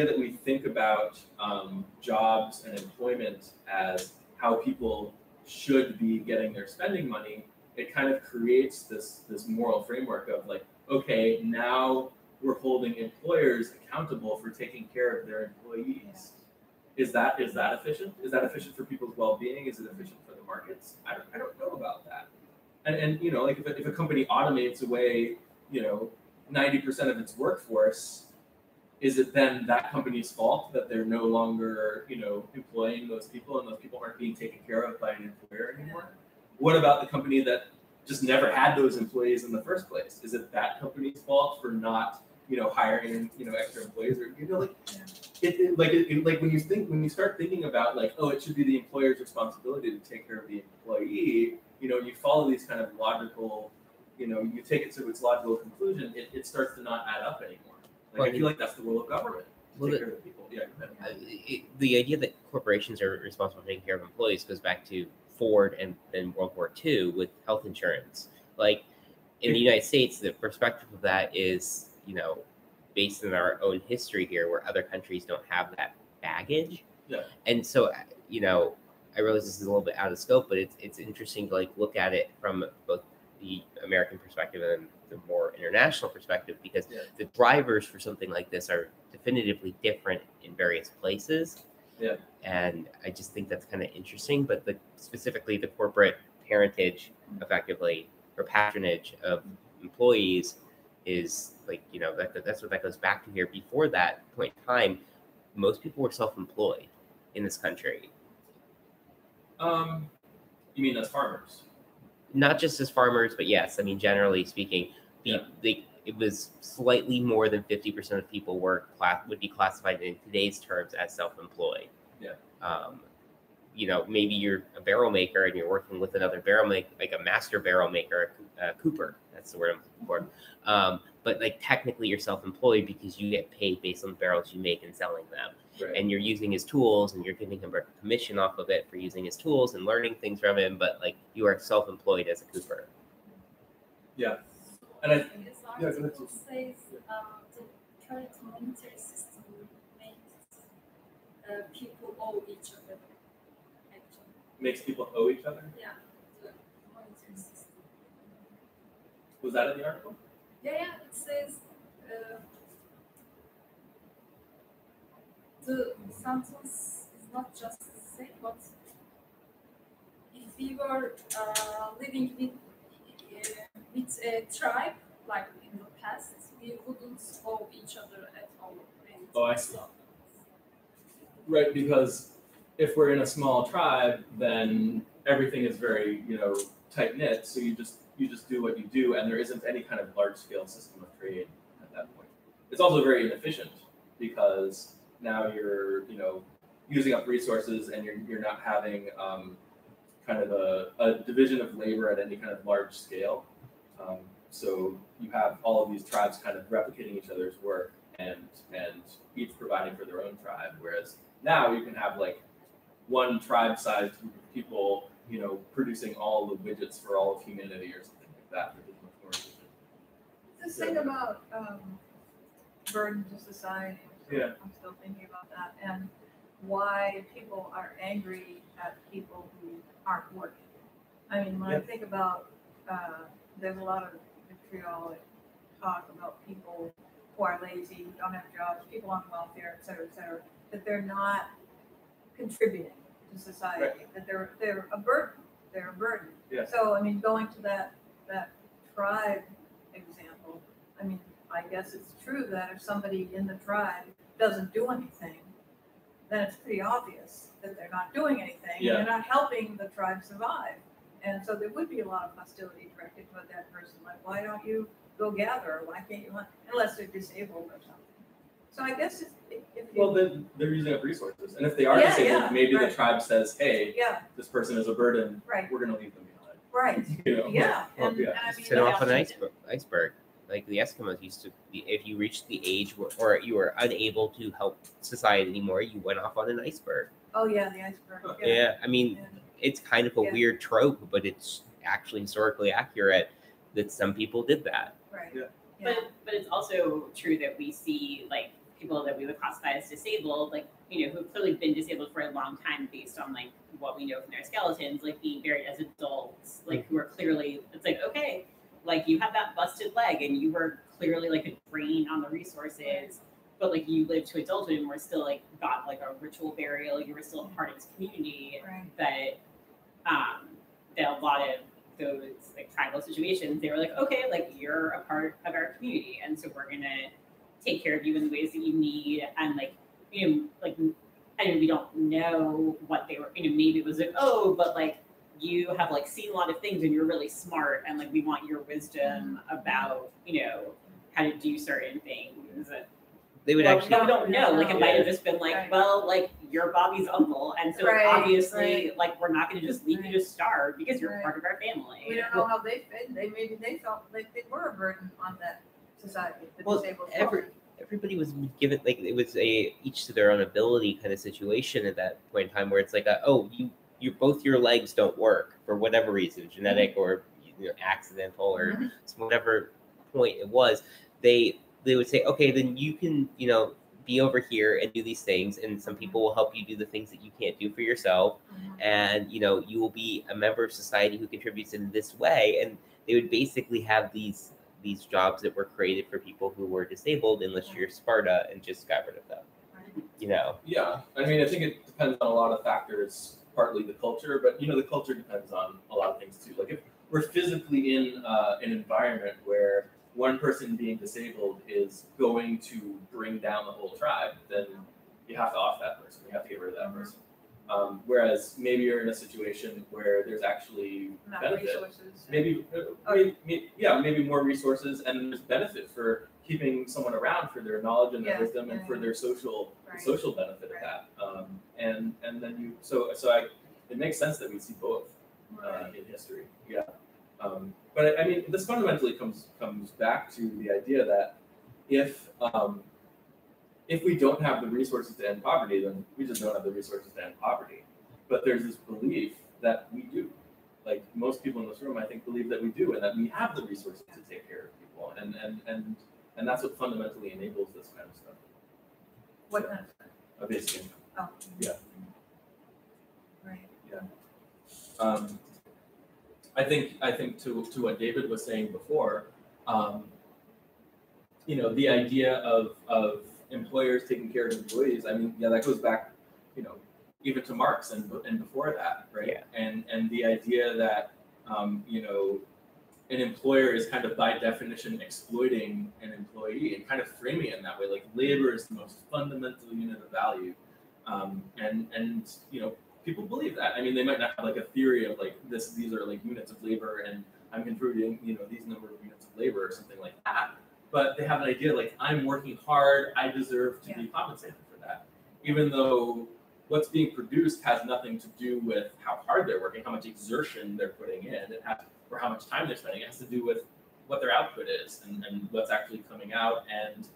that we think about jobs and employment as how people should be getting their spending money, it kind of creates this moral framework of like, okay, now we're holding employers accountable for taking care of their employees. Is that efficient? Is that efficient for people's well-being? Is it efficient for the markets? I don't know about that. And like if a company automates away 90% of its workforce, is it then that company's fault that they're no longer employing those people and those people aren't being taken care of by an employer anymore? What about the company that just never had those employees in the first place? Is it that company's fault for not hiring extra employees, or when you start thinking about like, oh, it should be the employer's responsibility to take care of the employee, you follow these kind of logical, you take it to its logical conclusion, it starts to not add up anymore. I feel like that's the role of government, to take care of the people. The idea that corporations are responsible for taking care of employees goes back to Ford and then World War II with health insurance. Like in the United States, the perspective of that is, based on our own history here, where other countries don't have that baggage. Yeah. And so, I realize this is a little bit out of scope, but it's interesting to like look at it from both the American perspective and the more international perspective, because the drivers for something like this are definitively different in various places. Yeah. And I just think that's kind of interesting, but specifically the corporate parentage, effectively, or patronage of employees is like, that's what that goes back to here. Before that point in time, most people were self-employed in this country. You mean as farmers? Not just as farmers, but yes, generally speaking, it was slightly more than 50% of people would be classified in today's terms as self-employed. Yeah. Maybe you're a barrel maker and you're working with another barrel maker, like a master barrel maker, cooper. That's the word I'm looking for. But like technically you're self-employed because you get paid based on the barrels you make and selling them. Right. And you're using his tools and you're giving him a commission off of it for using his tools and learning things from him. But like you are self-employed as a cooper. Yeah. And this article says the current monetary system makes people owe each other. Makes people owe each other? Yeah, the monetary system. Was that in the article? Yeah, it says the sentence is not just the same, but if we were living with a tribe, like in the past, we wouldn't owe each other at all. Oh, I see. Right, because if we're in a small tribe, then everything is very, tight knit. So you just do what you do, and there isn't any kind of large scale system of trade at that point. It's also very inefficient because now you're, using up resources, and you're not having kind of a division of labor at any kind of large scale. So you have all of these tribes kind of replicating each other's work and each providing for their own tribe. Whereas now you can have like one tribe-sized group of people, producing all the widgets for all of humanity or something like that. Which is much more efficient. The thing about burden to society. Yeah. I'm still thinking about that, and why people are angry at people who aren't working. When I think about, there's a lot of vitriolic talk about people who are lazy, who don't have jobs, people on welfare, et cetera, that they're not contributing to society, that they're a burden. They're a burden. Yeah. So I mean, going to that tribe example, I mean, I guess it's true that if somebody in the tribe doesn't do anything, then it's pretty obvious that they're not doing anything. Yeah. They're not helping the tribe survive. And so there would be a lot of hostility directed toward that person. Like, why don't you go gather? Why can't you? Unless they're disabled or something. So I guess then they're using up resources. And if they are Yeah, disabled, yeah, maybe right. the tribe says, hey, yeah, this person is a burden. right, We're going to leave them behind. right, You know? yeah. Well, And, yeah. and I mean, Set off that's- an iceberg. Like the Eskimos used to be, if you reached the age or you were unable to help society anymore, you went off on an iceberg. Oh yeah, the iceberg. Yeah, I mean, And- it's kind of a Yeah. weird trope, but it's actually historically accurate that some people did that. Right. Yeah. Yeah. But it's also true that we see like people that we would classify as disabled, like, you know, who've clearly been disabled for a long time based on like what we know from their skeletons, like being buried as adults, like who are clearly, it's like, okay, like you have that busted leg and you were clearly like a drain on the resources, but like you lived to adulthood and were still like got like a ritual burial, you were still a part of this community. Right. That a lot of those like tribal situations, they were like, okay, like you're a part of our community, and so we're gonna take care of you in the ways that you need, and like, you know, like, I mean, we don't know what they were, you know, maybe it was like, oh, but like you have like seen a lot of things and you're really smart, and like we want your wisdom about, you know, how to do certain things. They would Well, actually. we don't know. Like it might have just been like, Right. well, like you're Bobby's uncle, and so like, Right, obviously, right. like we're not going to just leave you to starve because you're Right. part of our family. We don't know how they fit. Maybe they felt like they were a burden on that society, the Well, disabled. everybody was given like it was a each to their own ability kind of situation at that point in time where it's like you both your legs don't work for whatever reason, genetic or accidental or whatever point it was. They would say, okay, then you can be over here and do these things, and some people will help you do the things that you can't do for yourself, and you will be a member of society who contributes in this way. And they would basically have these jobs that were created for people who were disabled, unless you're Sparta and just got rid of them. Yeah, I mean, I think it depends on a lot of factors. Partly the culture, but the culture depends on a lot of things too. Like if we're physically in an environment where one person being disabled is going to bring down the whole tribe, then you have to off that person. You have to get rid of that person. Whereas maybe you're in a situation where there's actually Not benefit. resources. Maybe more resources, and there's benefit for keeping someone around for their knowledge and their wisdom and for their social benefit of that. And then it makes sense that we see both in history. Yeah. But I mean, this fundamentally comes back to the idea that if we don't have the resources to end poverty, then we just don't have the resources to end poverty. But there's this belief that we do. Like most people in this room, I think, believe that we do, and that we have the resources to take care of people, and that's what fundamentally enables this kind of stuff. What kind of stuff? A basic income. Oh. Yeah. Right. Yeah. I think to what David was saying before, the idea of employers taking care of employees. I mean, that goes back, even to Marx and before that, right? Yeah. And the idea that an employer is kind of by definition exploiting an employee and kind of framing it in that way, like labor is the most fundamental unit of value, and people believe that. I mean, they might not have like a theory of like these are like units of labor and I'm contributing, these number of units of labor or something like that. But they have an idea like I'm working hard, I deserve to be compensated for that. Even though what's being produced has nothing to do with how hard they're working, how much exertion they're putting in, or how much time they're spending. It has to do with what their output is and what's actually coming out and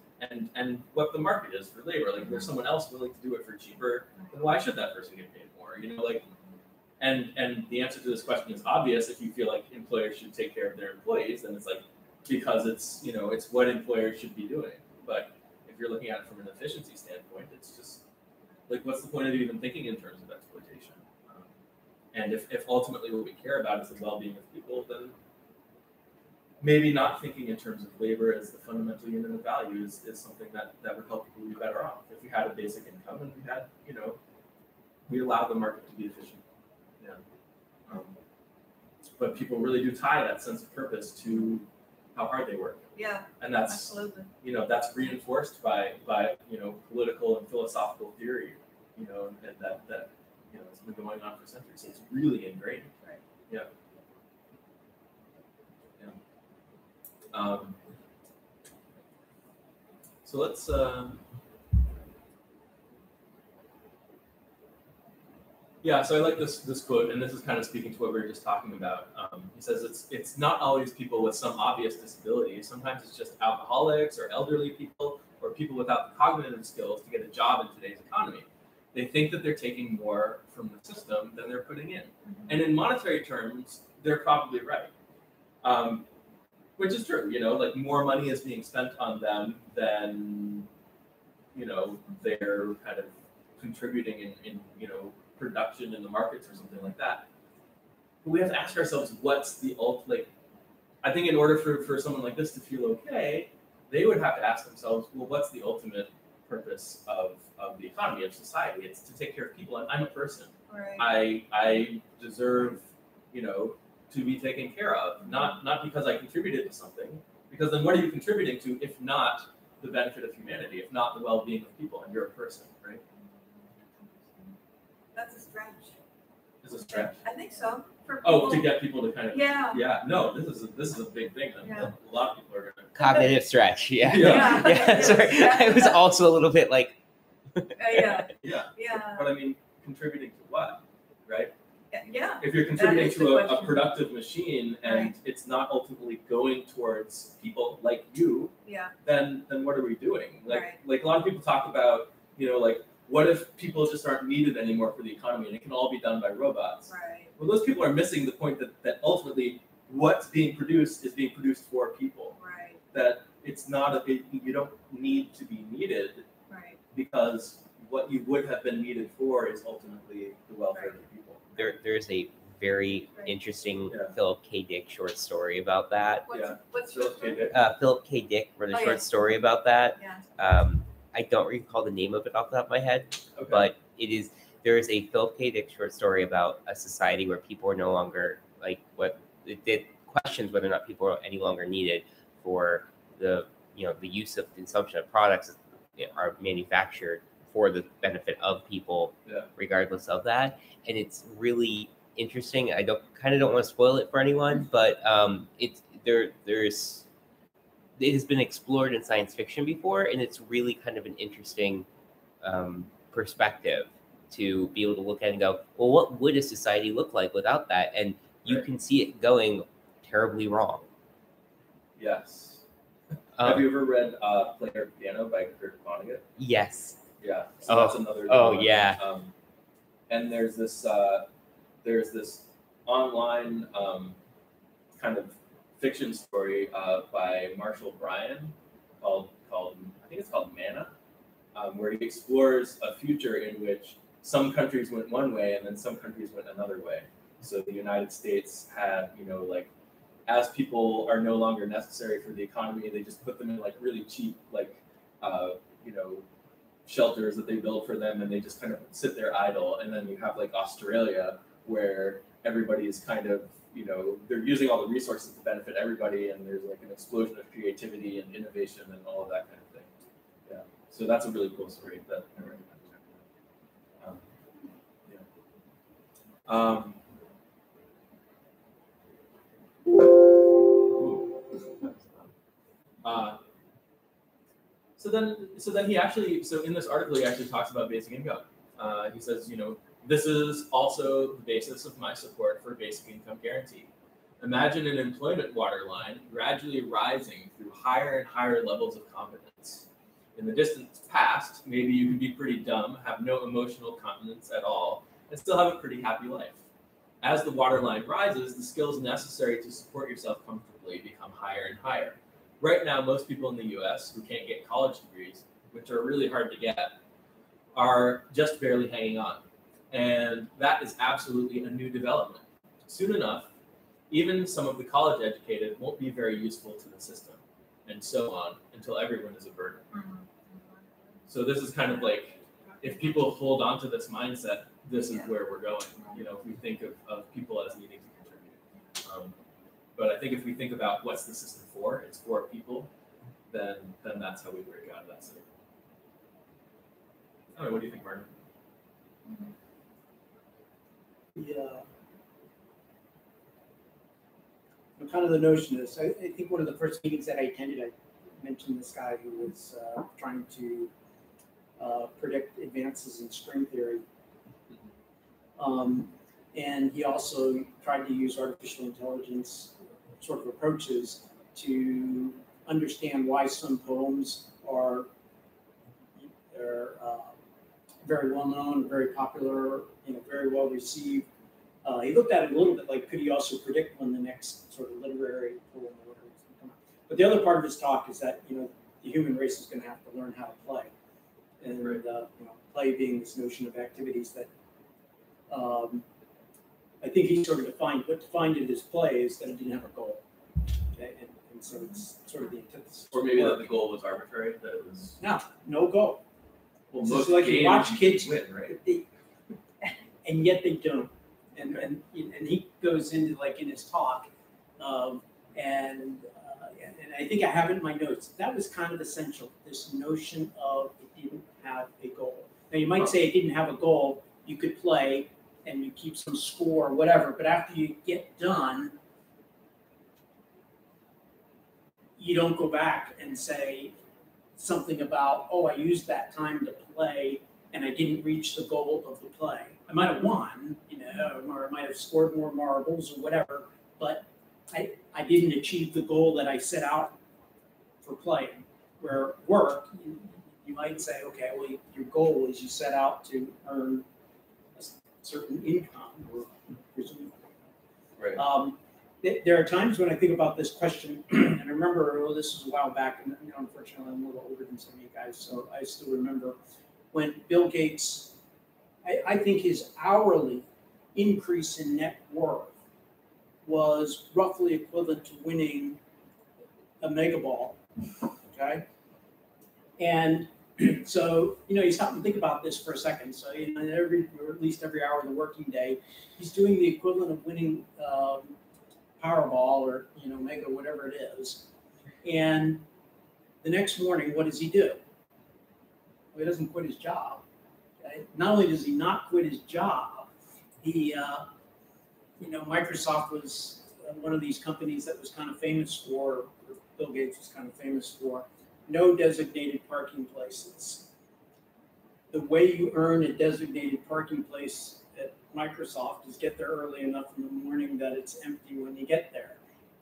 what the market is for labor. Like if there's someone else willing to do it for cheaper, then why should that person get paid more? And the answer to this question is obvious. If you feel like employers should take care of their employees, then it's like because it's it's what employers should be doing. But if you're looking at it from an efficiency standpoint, it's just like what's the point of even thinking in terms of exploitation? And if ultimately what we care about is the well-being of people, then maybe not thinking in terms of labor as the fundamental unit of value is something that would help people be better off. If we had a basic income and we had, we allow the market to be efficient. Yeah. But people really do tie that sense of purpose to how hard they work. Yeah. And that's Absolutely. that's reinforced by political and philosophical theory, and that it's been going on for centuries. So it's really ingrained. Right. Yeah. Yeah. So let's. Yeah, so I like this quote, and this is kind of speaking to what we were just talking about. He says it's not always people with some obvious disability. Sometimes it's just alcoholics or elderly people or people without the cognitive skills to get a job in today's economy. They think that they're taking more from the system than they're putting in. And in monetary terms, they're probably right. Which is true, like more money is being spent on them than, they're kind of contributing in production in the markets or something like that. But we have to ask ourselves, what's the ultimate, I think in order for someone like this to feel okay, they would have to ask themselves, well, what's the ultimate purpose of the economy, of society? It's to take care of people, and I'm a person. Right. I deserve, to be taken care of, not because I contributed to something, because then what are you contributing to if not the benefit of humanity, if not the well-being of people, and you're a person, right? That's a stretch. Is a stretch? I think so. For people, to get people to kind of yeah. No, this is a big thing. Yeah. A lot of people are gonna cognitive stretch. Yeah. Yeah. Sorry, I was also a little bit like. Yeah. But I mean, contributing to what, right? Yeah. If you're contributing to a productive machine and it's not ultimately going towards people like you, then what are we doing? Like a lot of people talk about, like, what if people just aren't needed anymore for the economy and it can all be done by robots? Right. Well, those people are missing the point that ultimately what's being produced is being produced for people. Right. That it's not you don't need to be needed. Right. Because what you would have been needed for is ultimately the welfare of the people. There's a very interesting Philip K. Dick short story about that. What's Philip K. Dick? Philip K. Dick wrote a short story about that. Yeah. I don't recall the name of it off the top of my head, but there is a Philip K. Dick short story about a society where people are no longer it questions whether or not people are any longer needed for the use of consumption of products that are manufactured for the benefit of people, regardless of that. And it's really interesting. I don't want to spoil it for anyone, but it has been explored in science fiction before, and it's really kind of an interesting perspective to be able to look at and go, well, what would a society look like without that? And you can see it going terribly wrong. Yes. Have you ever read Player Piano by Kurt Vonnegut? Yes. Yeah. So that's another. Yeah. And there's this online kind of fiction story by Marshall Bryan called I think it's called Mana, where he explores a future in which some countries went one way and then some countries went another way. So the United States had, as people are no longer necessary for the economy, they just put them in really cheap, shelters that they build for them, and they just kind of sit there idle. And then you have Australia, where everybody is kind of, they're using all the resources to benefit everybody, and there's an explosion of creativity and innovation and all of that kind of thing. Yeah. So that's a really cool story that I recommend. So then he actually, in this article, he actually talks about basic income. He says, this is also the basis of my support for basic income guarantee. Imagine an employment waterline gradually rising through higher and higher levels of competence. In the distant past, maybe you could be pretty dumb, have no emotional continence at all, and still have a pretty happy life. As the waterline rises, the skills necessary to support yourself comfortably become higher and higher. Right now, most people in the US who can't get college degrees, which are really hard to get, are just barely hanging on. And that is absolutely a new development. Soon enough, even some of the college educated won't be very useful to the system, and so on, until everyone is a burden. So this is kind of if people hold on to this mindset, this is where we're going. If we think of people as needing to contribute. But I think if we think about what's the system for, it's for people, then that's how we break out of that cycle. I don't know, what do you think, Martin? Yeah. Kind of the notion is, I think one of the first meetings that I attended, I mentioned this guy who was trying to predict advances in string theory. And he also tried to use artificial intelligence sort of approaches to understand why some poems are very well known, very popular, very well received. He looked at it a little bit like, could he also predict when the next sort of literary poem or whatever was going to come out? But the other part of his talk is that the human race is going to have to learn how to play, and play being this notion of activities that I think he sort of defined. What defined it as play is that it didn't have a goal, okay? And so it's sort of the antithesis. Or maybe that the goal was arbitrary, that it was no goal. Well, most like you watch kids win, right? And yet they don't. And he goes into, like, in his talk, and I think I have it in my notes. That was kind of essential. This notion of it didn't have a goal. Now you might say it didn't have a goal. You could play and you keep some score or whatever, but after you get done, you don't go back and say something about, oh, I used that time to play and I didn't reach the goal of the play. I might have won, or I might have scored more marbles or whatever, but I didn't achieve the goal that I set out for playing. Where work, you might say, okay, well, your goal is you set out to earn a certain income, or presumably. Right. There are times when I think about this question, and I remember, this was a while back, and unfortunately I'm a little older than some of you guys, so I still remember when Bill Gates, I think his hourly increase in net worth was roughly equivalent to winning a mega ball, okay? And so, you stop and think about this for a second. So, or at least every hour of the working day, he's doing the equivalent of winning Powerball or, mega, whatever it is. And the next morning, what does he do? Well, he doesn't quit his job. Okay? Not only does he not quit his job, he, Microsoft was one of these companies that was kind of famous for, or Bill Gates was kind of famous for, no designated parking places. The way you earn a designated parking place at Microsoft is get there early enough in the morning that it's empty when you get there.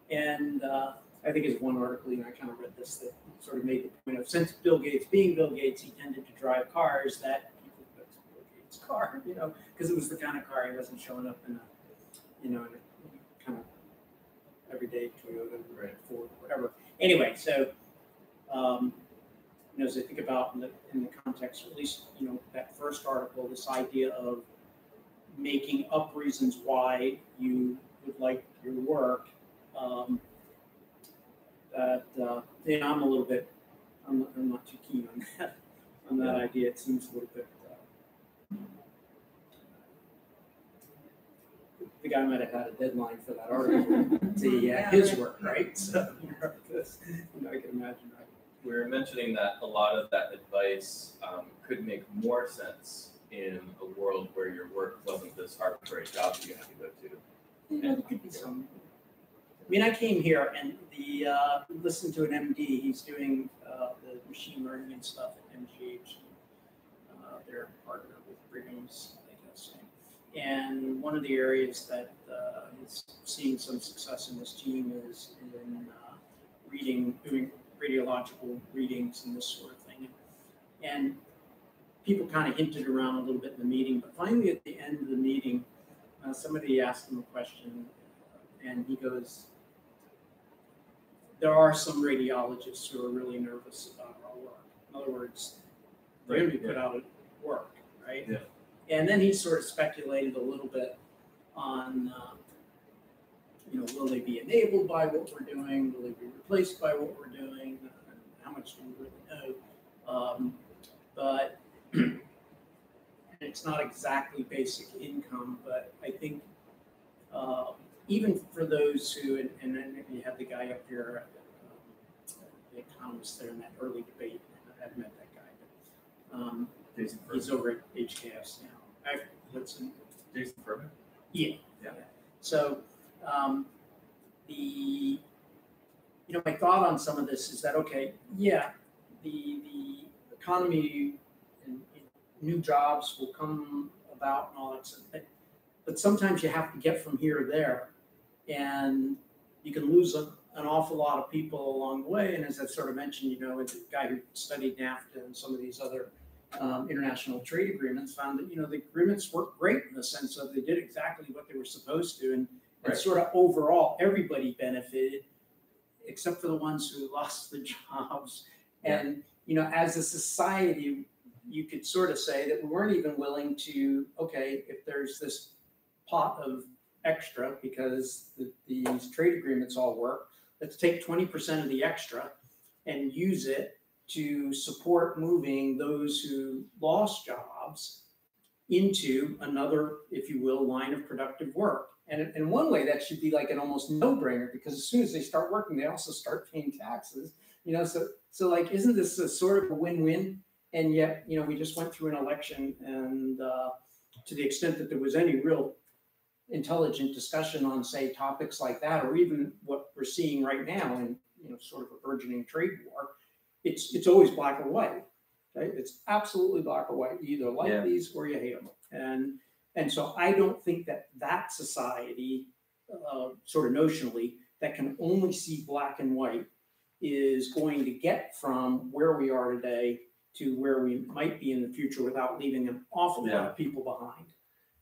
And I think it's one article, I kind of read this, that sort of made the point of, since Bill Gates being Bill Gates, he tended to drive cars that people put Bill Gates' car, because it was the kind of car he wasn't showing up in a, in a kind of everyday Toyota, right, Ford, whatever. Anyway, so as I think about in the context, at least that first article, this idea of making up reasons why you would like your work, that I'm a little bit, I'm not too keen on that idea. It seems a little bit. The guy might have had a deadline for that article to his work, right? So I can imagine, right? We were mentioning that a lot of that advice could make more sense in a world where your work wasn't this arbitrary job that you had to go to. There could be some. I mean, I came here and listened to an MD. He's doing the machine learning and stuff at MGH. They're a partner with Brigham's, I guess. And one of the areas that is seeing some success in this team is in doing radiological readings and this sort of thing. And people kind of hinted around a little bit in the meeting, but finally at the end of the meeting, somebody asked him a question, and he goes, there are some radiologists who are really nervous about our work. In other words, they're going to be put out of work, right? Yeah. And then he sort of speculated a little bit on, will they be enabled by what we're doing? Will they be replaced by what we're doing? How much do we really know? But it's not exactly basic income, but I think even for those who, and then you have the guy up here, the economist there in that early debate, I haven't met that guy, but he's over at HKS now. What's in Jason Furman? Yeah. So my thought on some of this is that, okay, yeah, the economy and new jobs will come about and all that stuff, but sometimes you have to get from here to there, and you can lose an awful lot of people along the way. And as I've sort of mentioned, the guy who studied NAFTA and some of these other international trade agreements found that, the agreements worked great in the sense of they did exactly what they were supposed to. And sort of overall, everybody benefited except for the ones who lost the jobs. And, as a society, you could sort of say that we weren't even willing to, okay, if there's this pot of extra because these trade agreements all work, let's take 20% of the extra and use it to support moving those who lost jobs into another, if you will, line of productive work. And in one way, that should be like an almost no-brainer, because as soon as they start working, they also start paying taxes. So like, isn't this a sort of a win-win? And yet, we just went through an election, and to the extent that there was any real intelligent discussion on, say, topics like that, or even what we're seeing right now in, sort of a burgeoning trade war, it's always black or white. Right? It's absolutely black or white. You either like these or you hate them. And so I don't think that society, sort of notionally, that can only see black and white is going to get from where we are today to where we might be in the future without leaving an awful lot of people behind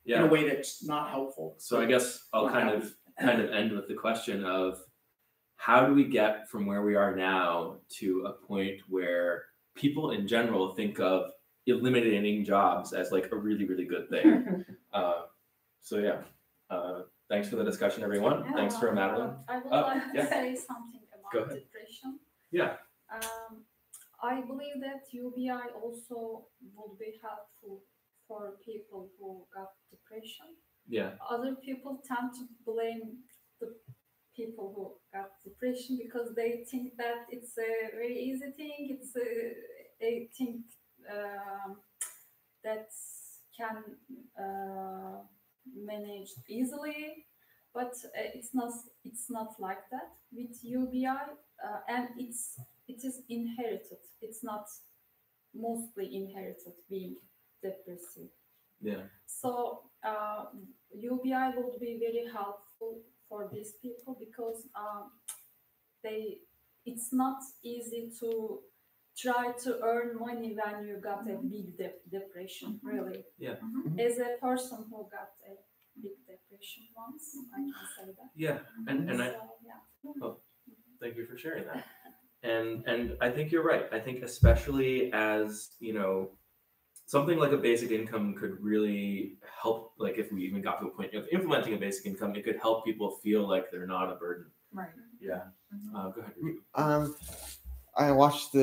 in a way that's not helpful. So I guess I'll kind of end with the question of, how do we get from where we are now to a point where people in general think of eliminating jobs as like a really, really good thing? Thanks for the discussion, everyone. Yeah, thanks for Madeline. I would like to say something Go about ahead. depression. Yeah. I believe that UBI also would be helpful for people who got depression. Yeah. Other people tend to blame the people who got depression because they think that it's a very easy thing. It's a thing that can manage easily, but it's not like that with UBI, and it is inherited. It's not mostly inherited being depressive. Yeah. So UBI would be very helpful for these people because it's not easy to try to earn money when you got a big depression, really. Yeah. As a person who got a big depression once, I can say that. Yeah. Thank you for sharing that. And I think you're right. I think especially as, something like a basic income could really help, like if we even got to a point of implementing a basic income, it could help people feel like they're not a burden. Right. Yeah. Go ahead. I watched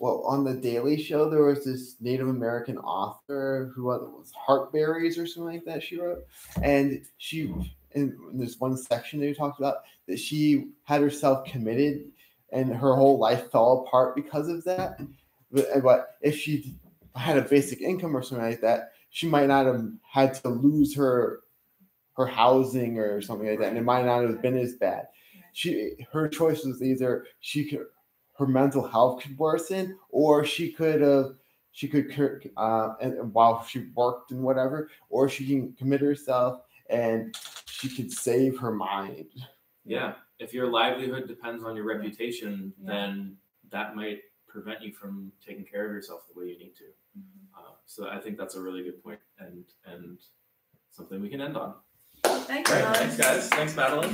on the Daily Show, there was this Native American author who was Heartberries or something like that she wrote. And in this one section they talked about that she had herself committed and her whole life fell apart because of that. But if she had a basic income or something like that, she might not have had to lose her housing or something like that, and it might not have been as bad. Her choice was either her mental health could worsen, or she could and while she worked and whatever, or she can commit herself and she could save her mind. Yeah. If your livelihood depends on your reputation, then that might prevent you from taking care of yourself the way you need to. So I think that's a really good point, and something we can end on. Thanks, All right, thanks guys. Thanks, Madeline.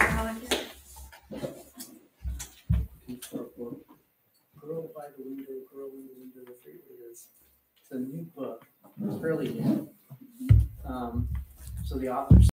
Girl by the Window, Girl in the Window, I forget what it is. It's a new book. It's fairly new. So the author's